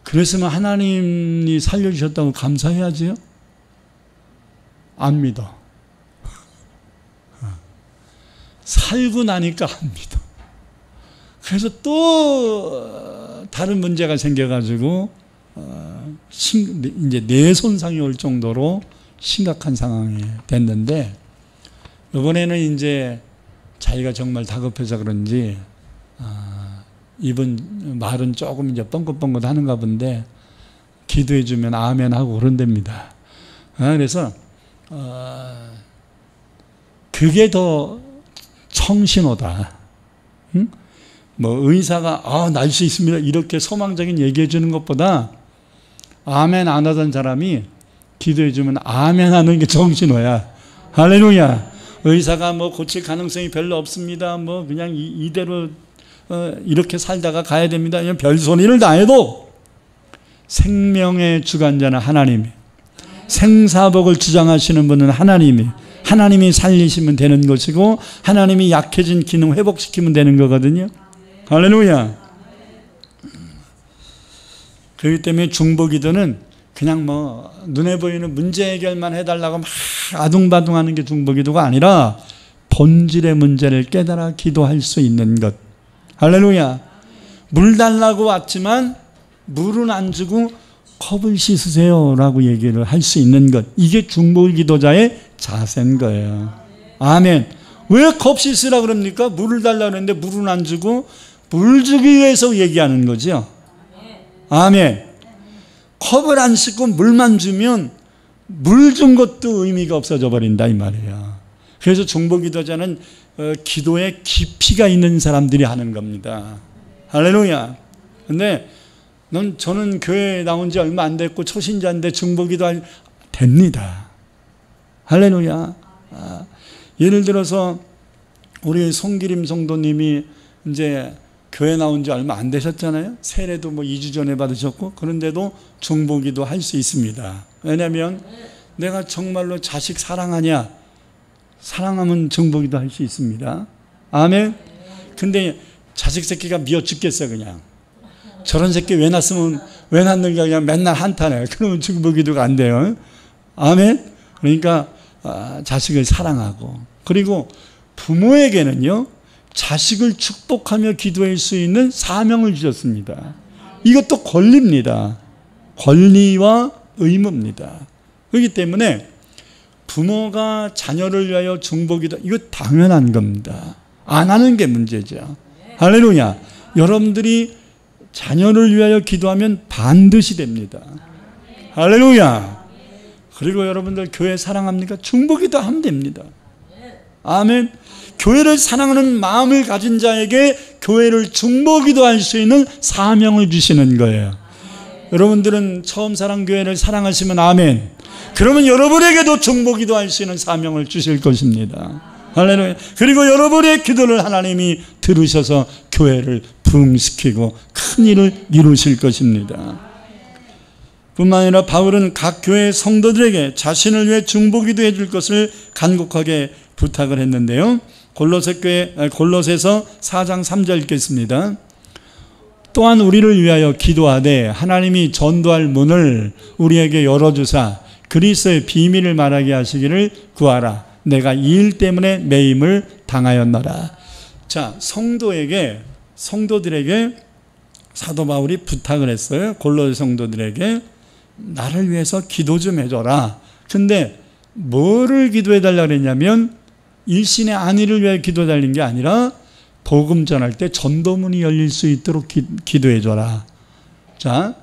[SPEAKER 1] 그랬으면 하나님이 살려주셨다고 감사해야지요? 안 믿어. 살고 나니까 안 믿어. 그래서 또 다른 문제가 생겨가지고 이제 뇌 손상이 올 정도로 심각한 상황이 됐는데, 이번에는 이제 자기가 정말 다급해서 그런지 이분 말은 조금 이제 뻥긋뻥긋 하는가 본데 기도해 주면 아멘 하고 그런답니다. 그래서 그게 더 청신호다. 응? 뭐 의사가 날 수 있습니다 이렇게 소망적인 얘기해 주는 것보다 아멘 안 하던 사람이 기도해주면 아멘 하는 게 정신호야. 할렐루야. 의사가 뭐 고칠 가능성이 별로 없습니다. 뭐 그냥 이대로 이렇게 살다가 가야 됩니다. 그냥 별소리를 다 해도 생명의 주관자는 하나님이, 생사복을 주장하시는 분은 하나님이 살리시면 되는 것이고, 하나님이 약해진 기능 회복시키면 되는 거거든요. 할렐루야. 그렇기 때문에 중보기도는 그냥 뭐 눈에 보이는 문제 해결만 해달라고 막 아둥바둥하는 게 중보기도가 아니라 본질의 문제를 깨달아 기도할 수 있는 것. 할렐루야. 물 달라고 왔지만 물은 안 주고 컵을 씻으세요 라고 얘기를 할 수 있는 것. 이게 중보기도자의 자세인 거예요. 아멘. 왜 컵 씻으라 그럽니까? 물을 달라고 그랬는데 물은 안 주고 물 주기 위해서 얘기하는 거죠. 아멘. 컵을 안 씻고 물만 주면 물 준 것도 의미가 없어져 버린다 이 말이에요. 그래서 중보기도자는 기도에 깊이가 있는 사람들이 하는 겁니다. 할렐루야. 근데 저는 교회에 나온 지 얼마 안 됐고 초신자인데 중보기도 됩니다. 할렐루야. 예를 들어서 우리 송기림 성도님이 이제 교회 나온 지 얼마 안 되셨잖아요. 세례도 뭐 2주 전에 받으셨고, 그런데도 중보기도 할 수 있습니다. 왜냐하면 내가 정말로 자식 사랑하냐? 사랑하면 중보기도 할 수 있습니다. 아멘. 근데 자식 새끼가 미워 죽겠어 그냥. 저런 새끼 왜 낳았는가 그냥 맨날 한탄해. 그러면 중보기도가 안 돼요. 아멘. 그러니까 자식을 사랑하고, 그리고 부모에게는요 자식을 축복하며 기도할 수 있는 사명을 주셨습니다. 이것도 권리입니다. 권리와 의무입니다. 그렇기 때문에 부모가 자녀를 위하여 중보기도, 이거 당연한 겁니다. 안 하는 게 문제죠. 할렐루야. 여러분들이 자녀를 위하여 기도하면 반드시 됩니다. 할렐루야. 그리고 여러분들 교회 사랑합니까? 중보기도 하면 됩니다. 아멘. 교회를 사랑하는 마음을 가진 자에게 교회를 중보기도 할 수 있는 사명을 주시는 거예요. 여러분들은 처음 사랑교회를 사랑하시면 아멘. 그러면 여러분에게도 중보기도 할 수 있는 사명을 주실 것입니다. 할렐루야. 그리고 여러분의 기도를 하나님이 들으셔서 교회를 부흥시키고 큰 일을 이루실 것입니다. 뿐만 아니라 바울은 각 교회 성도들에게 자신을 위해 중보기도 해줄 것을 간곡하게 부탁을 했는데요. 골로새서 4장 3절 읽겠습니다. 또한 우리를 위하여 기도하되 하나님이 전도할 문을 우리에게 열어주사 그리스도의 비밀을 말하게 하시기를 구하라. 내가 이 일 때문에 매임을 당하였노라. 자, 성도들에게 사도 바울이 부탁을 했어요. 골로새 성도들에게 나를 위해서 기도 좀 해줘라. 근데 뭐를 기도해 달라고 그랬냐면 일신의 안위를 위해 기도 달린 게 아니라 복음 전할 때 전도문이 열릴 수 있도록 기도해 줘라. 자,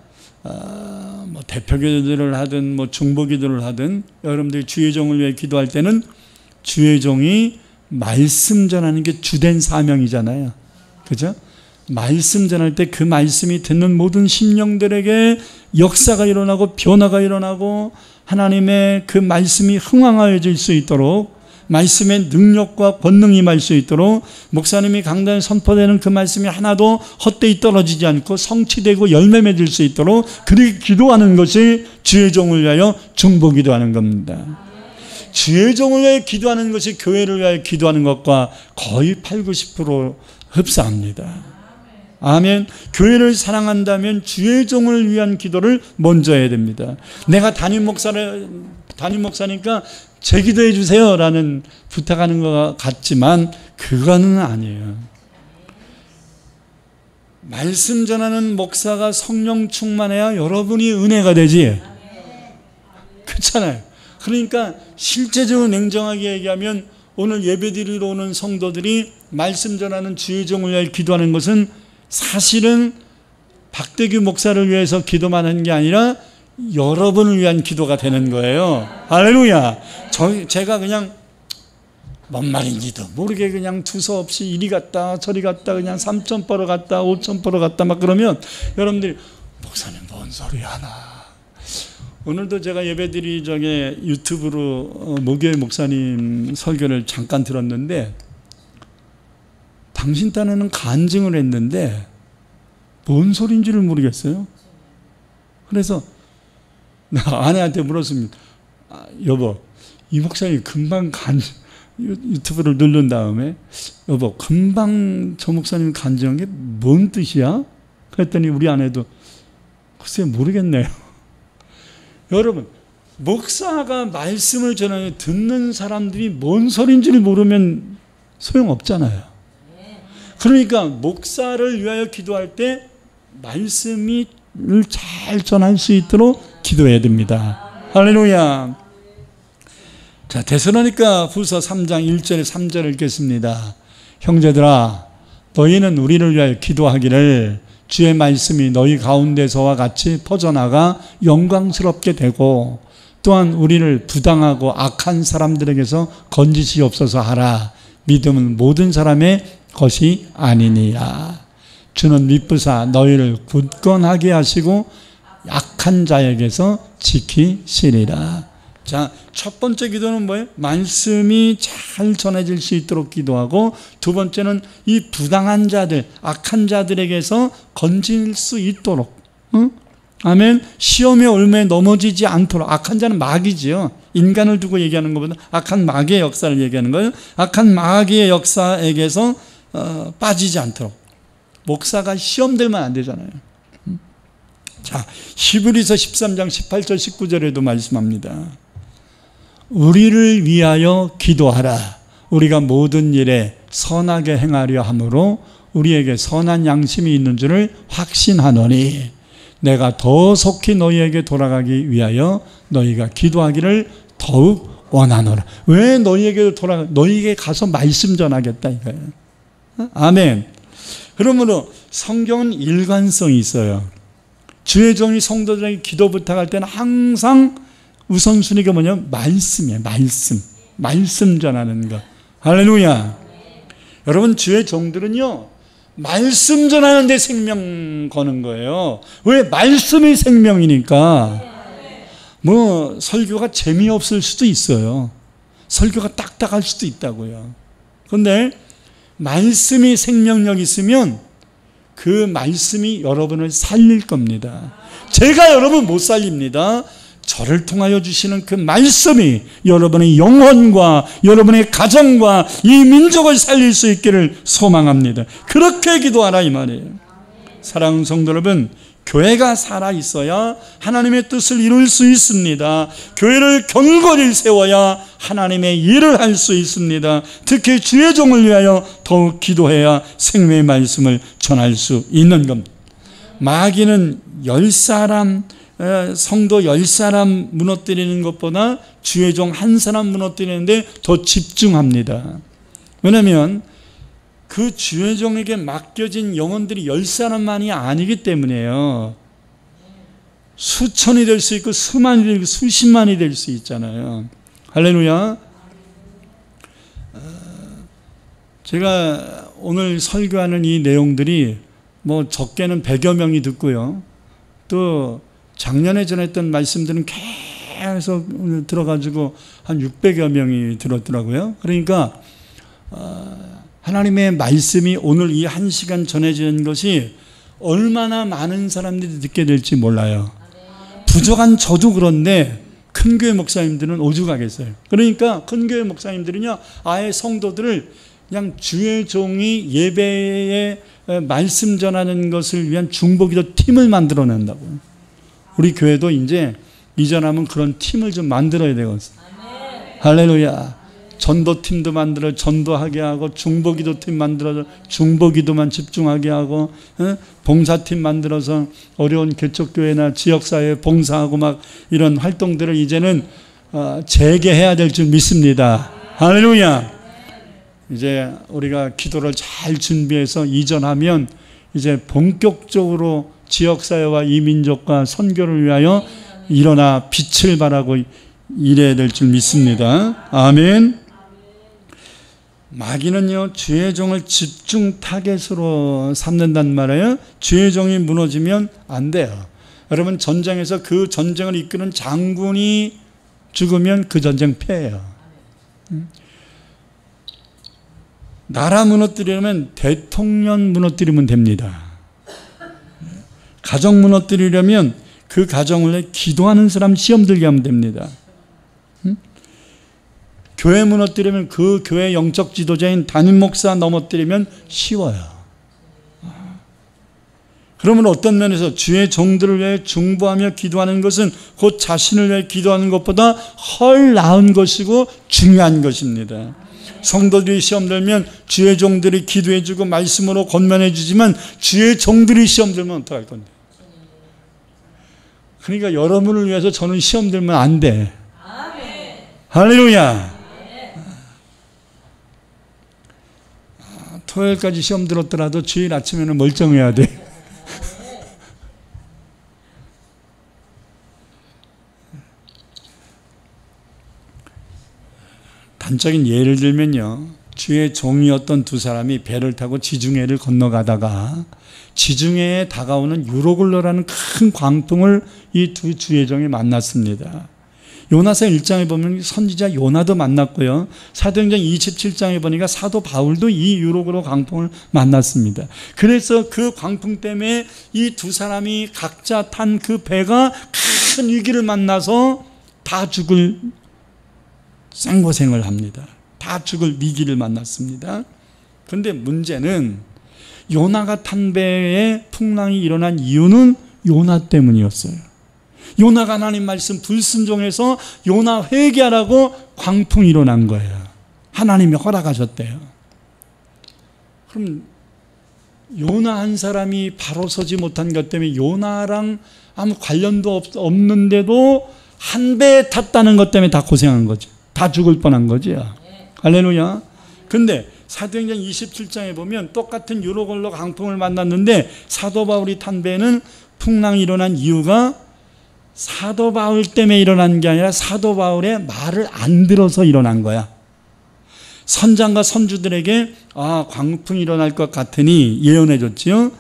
[SPEAKER 1] 뭐 대표기도를 하든 뭐 중보기도를 하든 여러분들이 주의 종을 위해 기도할 때는 주의 종이 말씀 전하는 게 주된 사명이잖아요. 그죠? 말씀 전할 때 그 말씀이 듣는 모든 심령들에게 역사가 일어나고 변화가 일어나고 하나님의 그 말씀이 흥황하여질 수 있도록, 말씀의 능력과 권능이 임할 수 있도록 목사님이 강단에 선포되는 그 말씀이 하나도 헛되이 떨어지지 않고 성취되고 열매 맺을 수 있도록 그렇게 기도하는 것이 주의 종을 위하여 중보기도하는 겁니다. 주의 종을 위하여 기도하는 것이 교회를 위하여 기도하는 것과 거의 80-90% 흡사합니다. 아멘. 교회를 사랑한다면 주의 종을 위한 기도를 먼저 해야 됩니다. 내가 담임 목사니까 제 기도해 주세요 라는 부탁하는 것 같지만 그거는 아니에요. 말씀 전하는 목사가 성령 충만해야 여러분이 은혜가 되지. 그렇잖아요. 그러니까 실제적으로 냉정하게 얘기하면 오늘 예배드리러 오는 성도들이 말씀 전하는 주의 종을 위해 기도하는 것은 사실은 박대규 목사를 위해서 기도만 하는 게 아니라 여러분을 위한 기도가 되는 거예요. 할렐루야. 제가 그냥 뭔 말인지도 모르게 그냥 두서없이 이리 갔다 저리 갔다 그냥 3천 벌어 갔다 5천 벌어 갔다 막 그러면 여러분들이 목사님 뭔 소리 하나. 오늘도 제가 예배드리 중에 유튜브로 모교회 목사님 설교를 잠깐 들었는데, 당신 딴에는 간증을 했는데 뭔 소리인지를 모르겠어요. 그래서 아내한테 물었습니다. 여보, 이 목사님이 금방 유튜브를 누른 다음에, 여보, 금방 저 목사님 간증한 게 뭔 뜻이야? 그랬더니 우리 아내도 글쎄 모르겠네요. 여러분, 목사가 말씀을 전하는 듣는 사람들이 뭔 소리인지를 모르면 소용없잖아요. 그러니까 목사를 위하여 기도할 때 말씀을 잘 전할 수 있도록 기도해야 됩니다. 할렐루야. 자, 데살로니가 후서 3장 1절에 3절을 읽겠습니다. 형제들아, 너희는 우리를 위하여 기도하기를 주의 말씀이 너희 가운데서와 같이 퍼져나가 영광스럽게 되고, 또한 우리를 부당하고 악한 사람들에게서 건지시옵소서 하라. 믿음은 모든 사람의 것이 아니니라. 주는 미쁘사 너희를 굳건하게 하시고 약한 자에게서 지키시리라. 자, 첫 번째 기도는 뭐예요? 말씀이 잘 전해질 수 있도록 기도하고, 두 번째는 이 부당한 자들, 악한 자들에게서 건질 수 있도록, 아멘. 시험에 올매 넘어지지 않도록. 악한 자는 마귀지요. 인간을 두고 얘기하는 것보다 악한 마귀의 역사를 얘기하는 거예요. 악한 마귀의 역사에게서 빠지지 않도록. 목사가 시험되면 안 되잖아요. 자, 히브리서 13장 18절 19절에도 말씀합니다. 우리를 위하여 기도하라. 우리가 모든 일에 선하게 행하려 함으로 우리에게 선한 양심이 있는 줄을 확신하노니, 내가 더 속히 너희에게 돌아가기 위하여 너희가 기도하기를 더욱 원하노라. 왜 너희에게 너희에게 가서 말씀 전하겠다 이거예요. 아멘. 그러므로 성경은 일관성이 있어요. 주의 종이 성도들에게 기도 부탁할 때는 항상 우선순위가 뭐냐면 말씀이에요. 말씀 전하는 것. 할렐루야. 여러분, 주의 종들은요, 말씀 전하는 데 생명 거는 거예요. 왜? 말씀이 생명이니까. 뭐 설교가 재미없을 수도 있어요. 설교가 딱딱할 수도 있다고요. 그런데 말씀이 생명력 있으면 그 말씀이 여러분을 살릴 겁니다. 제가 여러분 못 살립니다. 저를 통하여 주시는 그 말씀이 여러분의 영혼과 여러분의 가정과 이 민족을 살릴 수 있기를 소망합니다. 그렇게 기도하라 이 말이에요. 사랑하는 성도 여러분, 교회가 살아있어야 하나님의 뜻을 이룰 수 있습니다. 교회를 견고히 세워야 하나님의 일을 할 수 있습니다. 특히 주의 종을 위하여 더욱 기도해야 생명의 말씀을 전할 수 있는 겁니다. 마귀는 10사람, 성도 10사람 무너뜨리는 것보다 주의 종 한 사람 무너뜨리는데 더 집중합니다. 왜냐하면 그 주의 종에게 맡겨진 영혼들이 10사람만이 아니기 때문에요. 수천이 될 수 있고 수만이 되고 수십만이 될 수 있잖아요. 할렐루야. 제가 오늘 설교하는 이 내용들이 뭐 적게는 100여 명이 듣고요. 또 작년에 전했던 말씀들은 계속 들어가지고 한 600여 명이 들었더라고요. 그러니까 하나님의 말씀이 오늘 이 1시간 전해지는 것이 얼마나 많은 사람들이 듣게 될지 몰라요. 부족한 저도 그런데 큰 교회 목사님들은 오죽하겠어요. 그러니까 큰 교회 목사님들은요, 아예 성도들을 그냥 주의 종이 예배에 말씀 전하는 것을 위한 중보기도 팀을 만들어 낸다고요. 우리 교회도 이제 이전하면 그런 팀을 좀 만들어야 되겠어요. 할렐루야. 전도팀도 만들어 전도하게 하고, 중보기도팀 만들어서 중보기도만 집중하게 하고, 봉사팀 만들어서 어려운 개척교회나 지역사회에 봉사하고 막 이런 활동들을 이제는 재개해야 될 줄 믿습니다. 할렐루야. 이제 우리가 기도를 잘 준비해서 이전하면 이제 본격적으로 지역사회와 이 민족과 선교를 위하여 일어나 빛을 발하고 일해야 될 줄 믿습니다. 아멘. 마귀는요, 주의 종을 집중 타겟으로 삼는단 말이에요. 주의 종이 무너지면 안 돼요. 여러분, 전쟁에서 그 전쟁을 이끄는 장군이 죽으면 그 전쟁 패해요. 나라 무너뜨리려면 대통령 무너뜨리면 됩니다. 가정 무너뜨리려면 그 가정을 위해 기도하는 사람 시험 들게 하면 됩니다. 교회 무너뜨리면 그 교회 영적 지도자인 담임 목사 넘어뜨리면 쉬워요. 그러면 어떤 면에서 주의 종들을 위해 중보하며 기도하는 것은 곧 자신을 위해 기도하는 것보다 훨 나은 것이고 중요한 것입니다. 성도들이 시험 들면 주의 종들이 기도해 주고 말씀으로 권면해 주지만 주의 종들이 시험 들면 어떡할 건데? 그러니까 여러분을 위해서 저는 시험 들면 안 돼. 할렐루야. 토요일까지 시험 들었더라도 주일 아침에는 멀쩡해야 돼. 단적인 예를 들면요, 주의 종이었던 두 사람이 배를 타고 지중해를 건너가다가 지중해에 다가오는 유로글로라는 큰 광풍을 이 두 주의 종이 만났습니다. 요나서 1장에 보면 선지자 요나도 만났고요, 사도행전 27장에 보니까 사도 바울도 이 유로글로 광풍을 만났습니다. 그래서 그 광풍 때문에 이 두 사람이 각자 탄 그 배가 큰 위기를 만나서 다 죽을 생고생을 합니다. 다 죽을 위기를 만났습니다. 그런데 문제는 요나가 탄 배에 풍랑이 일어난 이유는 요나 때문이었어요. 요나가 하나님 말씀 불순종해서 요나 회개하라고 광풍이 일어난 거예요. 하나님이 허락하셨대요. 그럼 요나 한 사람이 바로 서지 못한 것 때문에 요나랑 아무 관련도 없는데도 한 배에 탔다는 것 때문에 다 고생한 거죠. 다 죽을 뻔한 거지요. 할렐루야. 근데 사도행전 27장에 보면 똑같은 유로글로 강풍을 만났는데 사도 바울이 탄 배는 풍랑이 일어난 이유가 사도 바울 때문에 일어난 게 아니라 사도 바울의 말을 안 들어서 일어난 거야. 선장과 선주들에게 광풍이 일어날 것 같으니 예언해 줬지요.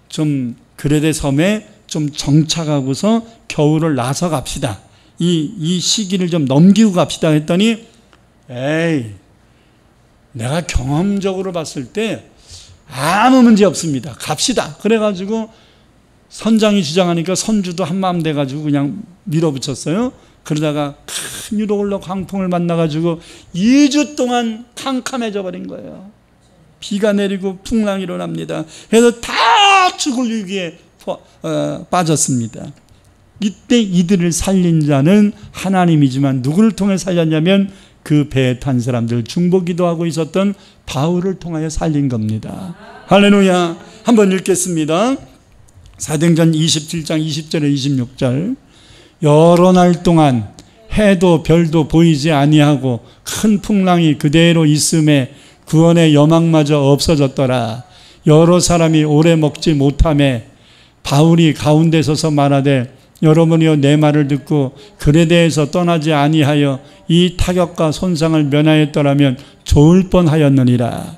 [SPEAKER 1] 좀 그레데 섬에 좀 정착하고서 겨울을 나서 갑시다. 이 시기를 좀 넘기고 갑시다 했더니, 에이, 내가 경험적으로 봤을 때 아무 문제 없습니다. 갑시다. 그래가지고 선장이 주장하니까 선주도 한마음 돼가지고 그냥 밀어붙였어요. 그러다가 큰 유로글로 광풍을 만나가지고 2주 동안 캄캄해져 버린 거예요. 비가 내리고 풍랑이 일어납니다. 그래서 다 죽을 위기에 빠졌습니다. 이때 이들을 살린 자는 하나님이지만 누구를 통해 살렸냐면 그 배에 탄 사람들, 중보기도하고 있었던 바울을 통하여 살린 겁니다. 할렐루야. 한번 읽겠습니다. 사도행전 27장 20절에 26절. 여러 날 동안 해도 별도 보이지 아니하고 큰 풍랑이 그대로 있음에 구원의 여망마저 없어졌더라. 여러 사람이 오래 먹지 못하며 바울이 가운데 서서 말하되, 여러분이여 내 말을 듣고 그레데에서 떠나지 아니하여 이 타격과 손상을 면하였더라면 좋을 뻔하였느니라.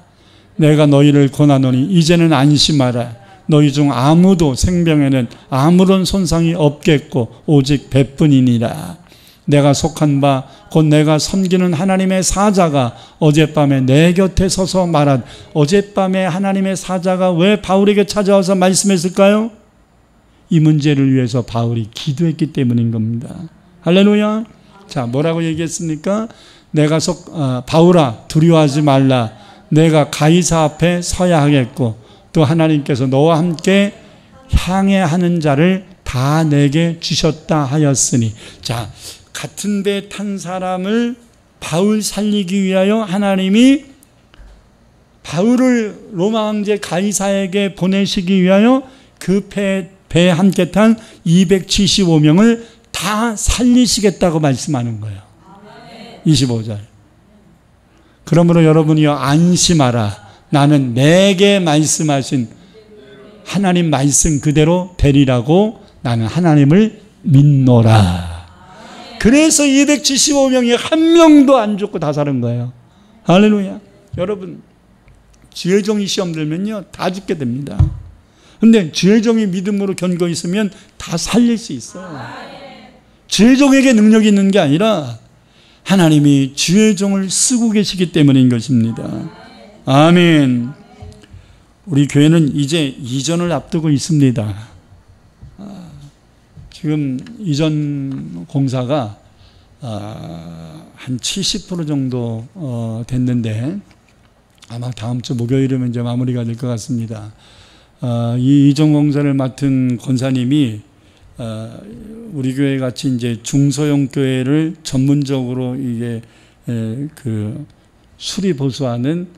[SPEAKER 1] 내가 너희를 권하노니 이제는 안심하라. 너희 중 아무도 생명에는 아무런 손상이 없겠고 오직 배뿐이니라. 내가 속한 바 곧 내가 섬기는 하나님의 사자가 어젯밤에 내 곁에 서서 말한, 어젯밤에 하나님의 사자가 왜 바울에게 찾아와서 말씀했을까요? 이 문제를 위해서 바울이 기도했기 때문인 겁니다. 할렐루야. 자, 뭐라고 얘기했습니까? 바울아 두려워하지 말라. 내가 가이사 앞에 서야 하겠고 또 하나님께서 너와 함께 향해 하는 자를 다 내게 주셨다 하였으니. 자, 같은 배에 탄 사람을 바울 살리기 위하여 하나님이 바울을 로마 황제 가이사에게 보내시기 위하여 그 배에 함께 탄 275명을 다 살리시겠다고 말씀하는 거예요. 25절. 그러므로 여러분이여 안심하라. 나는 내게 말씀하신 하나님 말씀 그대로 되리라고 나는 하나님을 믿노라. 그래서 275명이 한 명도 안 죽고 다 사는 거예요. 할렐루야. 여러분, 주의 종이 시험 들면요 다 죽게 됩니다. 근데 주의 종이 믿음으로 견고 있으면 다 살릴 수 있어요. 주의 종에게 능력이 있는 게 아니라 하나님이 주의 종을 쓰고 계시기 때문인 것입니다. 아멘. 우리 교회는 이제 이전을 앞두고 있습니다. 지금 이전 공사가 한 70% 정도 됐는데 아마 다음 주 목요일이면 이제 마무리가 될 것 같습니다. 이 이전 공사를 맡은 권사님이 우리 교회 같이 이제 중소형 교회를 전문적으로 이게 그 수리 보수하는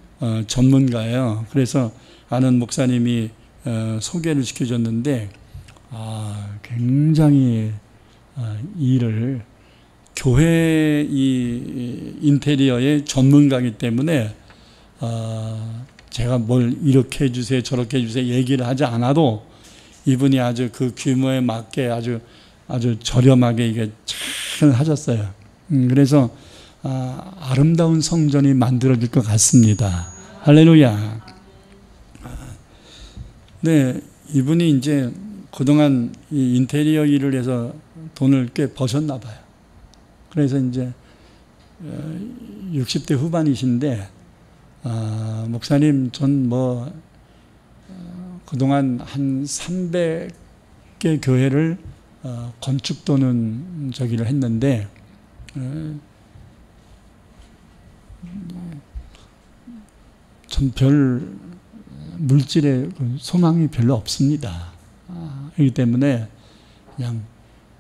[SPEAKER 1] 전문가예요. 그래서 아는 목사님이 소개를 시켜줬는데 굉장히 일을 교회 이 인테리어의 전문가이기 때문에 제가 뭘 이렇게 해주세요 저렇게 해주세요 얘기를 하지 않아도 이분이 아주 그 규모에 맞게 아주 저렴하게 이게 잘 하셨어요. 그래서 아름다운 성전이 만들어질 것 같습니다. 할렐루야. 네, 이분이 이제 그동안 이 인테리어 일을 해서 돈을 꽤 버셨나 봐요. 그래서 이제 60대 후반이신데 목사님 전 뭐 그동안 한 300개 교회를 건축 도는 저기를 했는데 전 별 물질에 소망이 별로 없습니다. 그렇기 때문에 그냥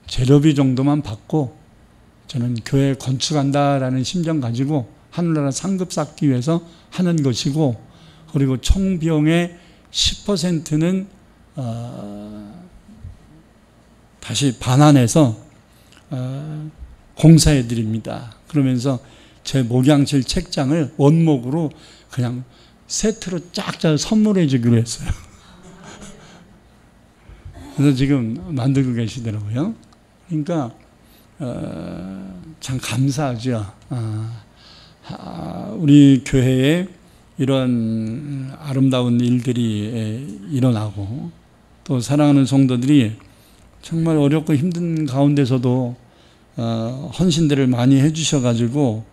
[SPEAKER 1] 재료비 정도만 받고 저는 교회 건축한다라는 심정 가지고 하늘나라 상급 쌓기 위해서 하는 것이고, 그리고 총 비용의 10%는 다시 반환해서 공사해 드립니다. 그러면서 제 목양실 책장을 원목으로 그냥 세트로 쫙 선물해 주기로 했어요. 그래서 지금 만들고 계시더라고요. 그러니까 참 감사하죠. 우리 교회에 이런 아름다운 일들이 일어나고, 또 사랑하는 성도들이 정말 어렵고 힘든 가운데서도 헌신들을 많이 해주셔가지고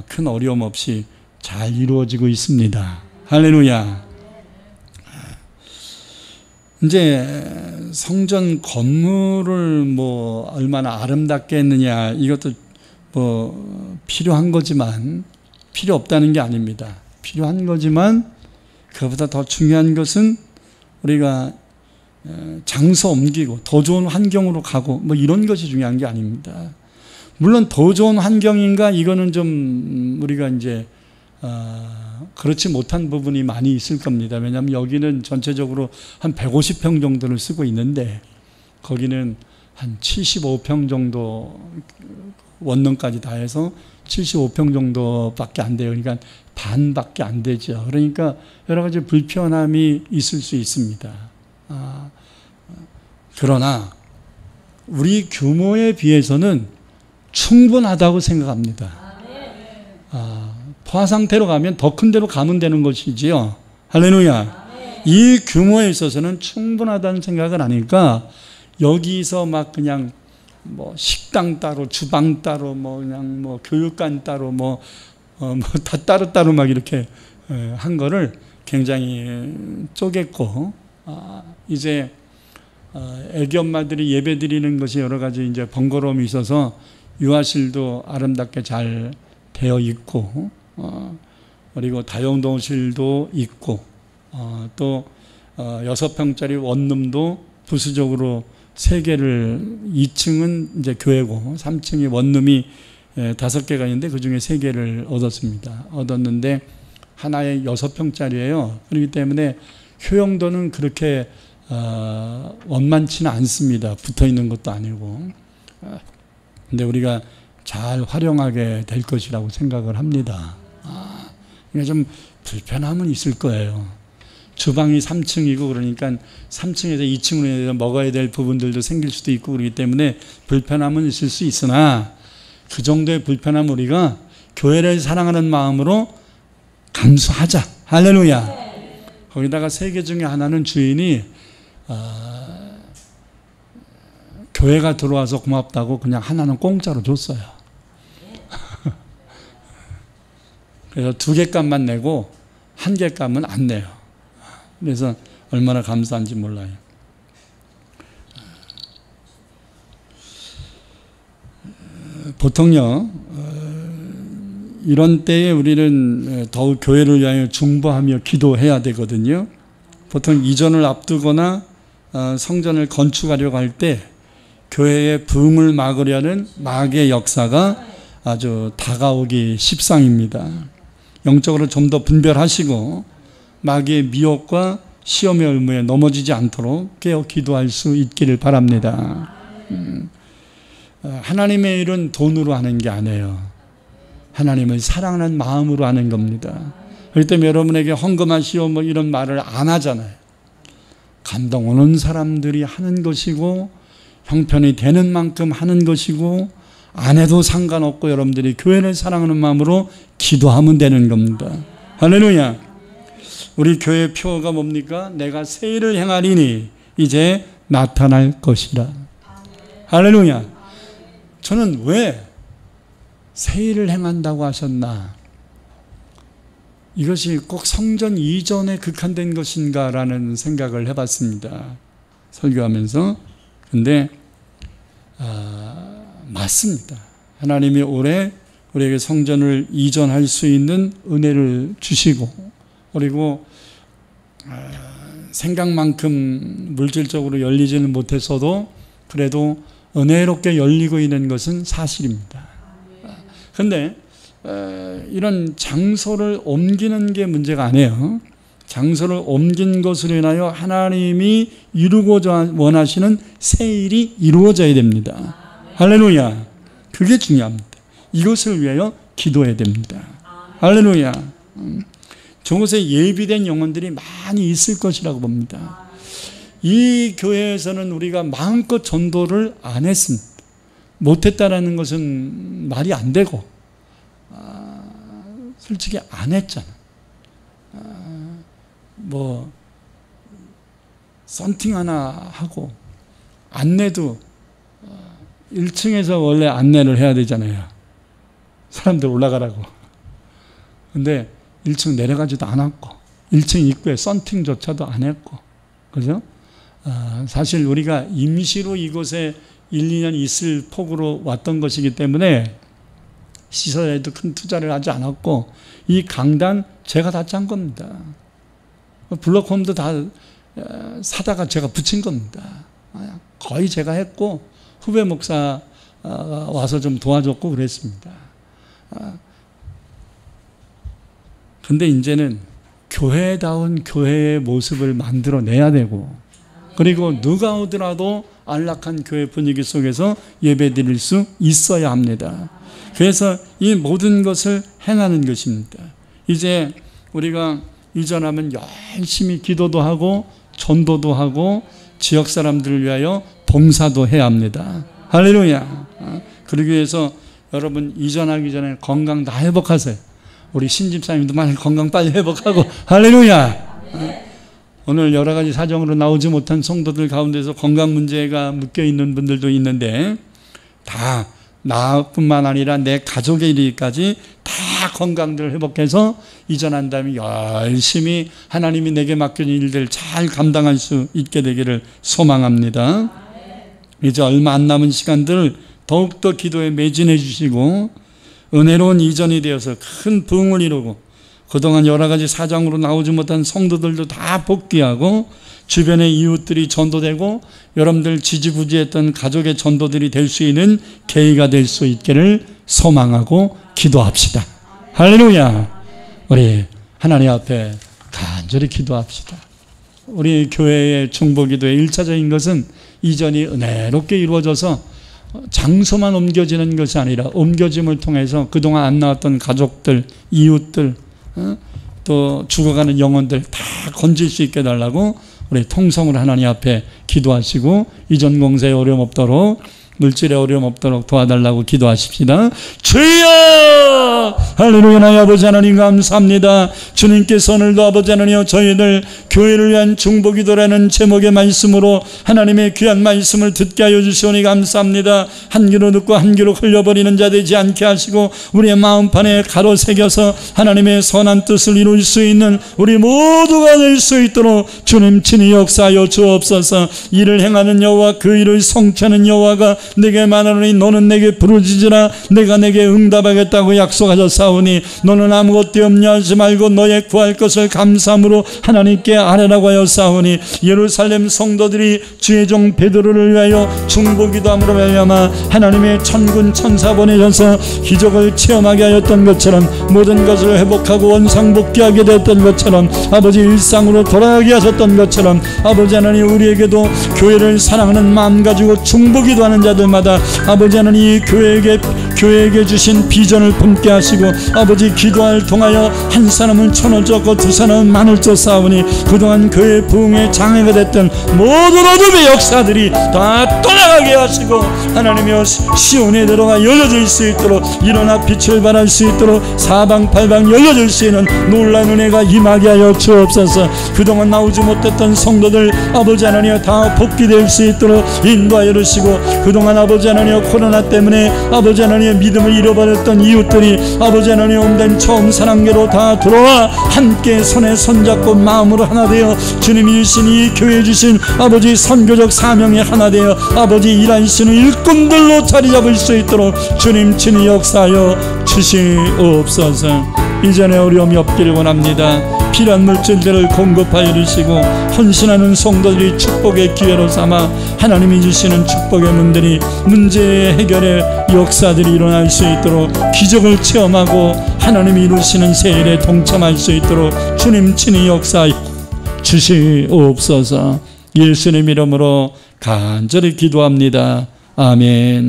[SPEAKER 1] 큰 어려움 없이 잘 이루어지고 있습니다. 할렐루야. 이제 성전 건물을 뭐 얼마나 아름답게 했느냐, 이것도 뭐 필요한 거지만 필요 없다는 게 아닙니다. 필요한 거지만 그보다 더 중요한 것은 우리가 장소 옮기고 더 좋은 환경으로 가고 뭐 이런 것이 중요한 게 아닙니다. 물론 더 좋은 환경인가, 이거는 좀 우리가 이제 그렇지 못한 부분이 많이 있을 겁니다. 왜냐하면 여기는 전체적으로 한 150평 정도를 쓰고 있는데 거기는 한 75평 정도, 원룸까지 다 해서 75평 정도밖에 안 돼요. 그러니까 반밖에 안 되죠. 그러니까 여러 가지 불편함이 있을 수 있습니다. 그러나 우리 규모에 비해서는 충분하다고 생각합니다. 포화 상태로 가면 더 큰 데로 가면 되는 것이지요. 할렐루야. 이 규모에 있어서는 충분하다는 생각을 하니까 여기서 막 그냥 뭐 식당 따로, 주방 따로, 뭐 그냥 뭐 교육관 따로, 뭐 다 따로따로 막 이렇게 한 거를 굉장히 쪼갰고, 이제 애기 엄마들이 예배 드리는 것이 여러 가지 이제 번거로움이 있어서 유아실도 아름답게 잘 되어 있고, 그리고 다용도실도 있고, 또 6평짜리 원룸도 부수적으로 3개를, 2층은 이제 교회고 3층이 원룸이 5개가 있는데 그 중에 3개를 얻었는데 하나에 6평짜리예요. 그렇기 때문에 효용도는 그렇게 원만치는 않습니다. 붙어 있는 것도 아니고. 근데 우리가 잘 활용하게 될 것이라고 생각을 합니다. 그러니까 좀 불편함은 있을 거예요. 주방이 3층이고 그러니까 3층에서 2층으로 먹어야 될 부분들도 생길 수도 있고 그렇기 때문에 불편함은 있을 수 있으나, 그 정도의 불편함 우리가 교회를 사랑하는 마음으로 감수하자. 할렐루야. 거기다가 3개 중에 하나는 주인이 교회가 들어와서 고맙다고 그냥 하나는 공짜로 줬어요. 그래서 2개 값만 내고 1개 값은 안 내요. 그래서 얼마나 감사한지 몰라요. 보통요, 이런 때에 우리는 더욱 교회를 위하여 중보하며 기도해야 되거든요. 보통 이전을 앞두거나 성전을 건축하려고 할 때 교회의 부흥을 막으려는 마귀의 역사가 아주 다가오기 십상입니다. 영적으로 좀 더 분별하시고 마귀의 미혹과 시험의 올무에 넘어지지 않도록 깨어 기도할 수 있기를 바랍니다. 하나님의 일은 돈으로 하는 게 아니에요. 하나님을 사랑하는 마음으로 하는 겁니다. 그렇기 때문에 여러분에게 헌금하시오 뭐 이런 말을 안 하잖아요. 감동 오는 사람들이 하는 것이고 형편이 되는 만큼 하는 것이고 안 해도 상관없고 여러분들이 교회를 사랑하는 마음으로 기도하면 되는 겁니다. 할렐루야. 우리 교회 표어가 뭡니까? 내가 새 일을 행하리니 이제 나타날 것이라. 할렐루야. 저는 왜 새 일을 행한다고 하셨나? 이것이 꼭 성전 이전에 극한된 것인가 라는 생각을 해봤습니다. 설교하면서. 근데 맞습니다. 하나님이 올해 우리에게 성전을 이전할 수 있는 은혜를 주시고 그리고 생각만큼 물질적으로 열리지는 못했어도 그래도 은혜롭게 열리고 있는 것은 사실입니다. 그런데 이런 장소를 옮기는 게 문제가 아니에요. 장소를 옮긴 것으로 인하여 하나님이 이루고자 원하시는 새 일이 이루어져야 됩니다. 할렐루야. 그게 중요합니다. 이것을 위하여 기도해야 됩니다. 할렐루야. 저곳에 예비된 영혼들이 많이 있을 것이라고 봅니다. 이 교회에서는 우리가 마음껏 전도를 안 했습니다. 못했다라는 것은 말이 안 되고 솔직히 안 했잖아. 뭐 썬팅 하나 하고 안내도 1층에서 원래 안내를 해야 되잖아요. 사람들 올라가라고. 근데 1층 내려가지도 않았고 1층 입구에 썬팅조차도 안 했고 그죠? 사실 우리가 임시로 이곳에 1, 2년 있을 폭으로 왔던 것이기 때문에 시설에도 큰 투자를 하지 않았고 이 강단 제가 다 짠 겁니다. 블록홈도 다 사다가 제가 붙인 겁니다. 거의 제가 했고 후배 목사 와서 좀 도와줬고 그랬습니다. 근데 이제는 교회다운 교회의 모습을 만들어내야 되고 그리고 누가 오더라도 안락한 교회 분위기 속에서 예배드릴 수 있어야 합니다. 그래서 이 모든 것을 행하는 것입니다. 이제 우리가 이전하면 열심히 기도도 하고 전도도 하고 지역 사람들을 위하여 봉사도 해야 합니다. 할렐루야. 그러기 위해서 여러분 이전하기 전에 건강 다 회복하세요. 우리 신집사님도 많이 건강 빨리 회복하고 할렐루야. 오늘 여러 가지 사정으로 나오지 못한 성도들 가운데서 건강 문제가 묶여있는 분들도 있는데 다 나뿐만 아니라 내 가족의 일까지 다 건강들을 회복해서 이전한 다음에 열심히 하나님이 내게 맡긴 일들 잘 감당할 수 있게 되기를 소망합니다. 이제 얼마 안 남은 시간들 더욱더 기도에 매진해 주시고 은혜로운 이전이 되어서 큰 부흥을 이루고 그동안 여러 가지 사정으로 나오지 못한 성도들도 다 복귀하고 주변의 이웃들이 전도되고 여러분들 지지부지했던 가족의 전도들이 될 수 있는 계기가 될 수 있기를 소망하고 기도합시다. 할렐루야. 우리 하나님 앞에 간절히 기도합시다. 우리 교회의 중보기도의 1차적인 것은 이전이 은혜롭게 이루어져서 장소만 옮겨지는 것이 아니라 옮겨짐을 통해서 그동안 안 나왔던 가족들, 이웃들, 또 죽어가는 영혼들 다 건질 수 있게 해달라고 우리 통성으로 하나님 앞에 기도하시고 이전 공세에 어려움 없도록 물질에 어려움 없도록 도와달라고 기도하십시다. 주여! 할렐루야. 나의 아버지 하나님 감사합니다. 주님께서 오늘도 아버지 하나님 저희들 교회를 위한 중보기도라는 제목의 말씀으로 하나님의 귀한 말씀을 듣게 하여 주시오니 감사합니다. 한 귀로 듣고 한 귀로 흘려버리는 자 되지 않게 하시고 우리의 마음판에 가로 새겨서 하나님의 선한 뜻을 이룰 수 있는 우리 모두가 될 수 있도록 주님 친히 역사하여 주옵소서. 이를 행하는 여호와 그 일을 성취하는 여호와가 내게 말하노니 너는 내게 부르짖으라 내가 내게 응답하겠다고 약속하셨사오니 너는 아무것도 염려하지 말고 너의 구할 것을 감사함으로 하나님께 아뢰라고 하였사오니 예루살렘 성도들이 주의 종 베드로를 위하여 중보기도함으로 말미암아 하나님의 천군 천사 보내셔서 기적을 체험하게 하였던 것처럼 모든 것을 회복하고 원상복귀하게 되었던 것처럼 아버지 일상으로 돌아가게 하셨던 것처럼 아버지 하나님 우리에게도 교회를 사랑하는 마음 가지고 중보기도하는 자들마다 아버지 하나님 이 교회에게 주신 비전을 품게 하시고 아버지 기도를 통하여 한 사람은 1,000을 쫓고 두 사람은 10,000을 쫓사오니 그동안 교회 부흥의 장애가 됐던 모든 어둠의 역사들이 다 떠나가게 하시고 하나님이여 시온에 들어가 열려질 수 있도록 일어나 빛을 발할 수 있도록 사방팔방 열려질 수 있는 놀라운 은혜가 임하게 하여 주옵소서. 그동안 나오지 못했던 성도들 아버지 하나님 다 복귀될 수 있도록 인도하여 주시고 그동안 아버지 하나님 코로나 때문에 아버지 하나님의 믿음을 잃어버렸던 이웃들이 아버지 하나님 온된 처음 사랑계로 다 들어와 함께 손에 손잡고 마음으로 하나 되어 주님이 주신 이 교회 주신 아버지 선교적 사명에 하나 되어 아버지 일하시는 일꾼들로 자리 잡을 수 있도록 주님 친히 역사하여 주시옵소서. 이전에 어려움이 없기를 원합니다. 필요한 물질들을 공급하여 주시고 헌신하는 성도들이 축복의 기회로 삼아 하나님이 주시는 축복의 문들이 문제의 해결의 역사들이 일어날 수 있도록 기적을 체험하고 하나님이 이루시는 세일에 동참할 수 있도록 주님 친히 역사하여 주시옵소서. 예수님 이름으로 간절히 기도합니다. 아멘.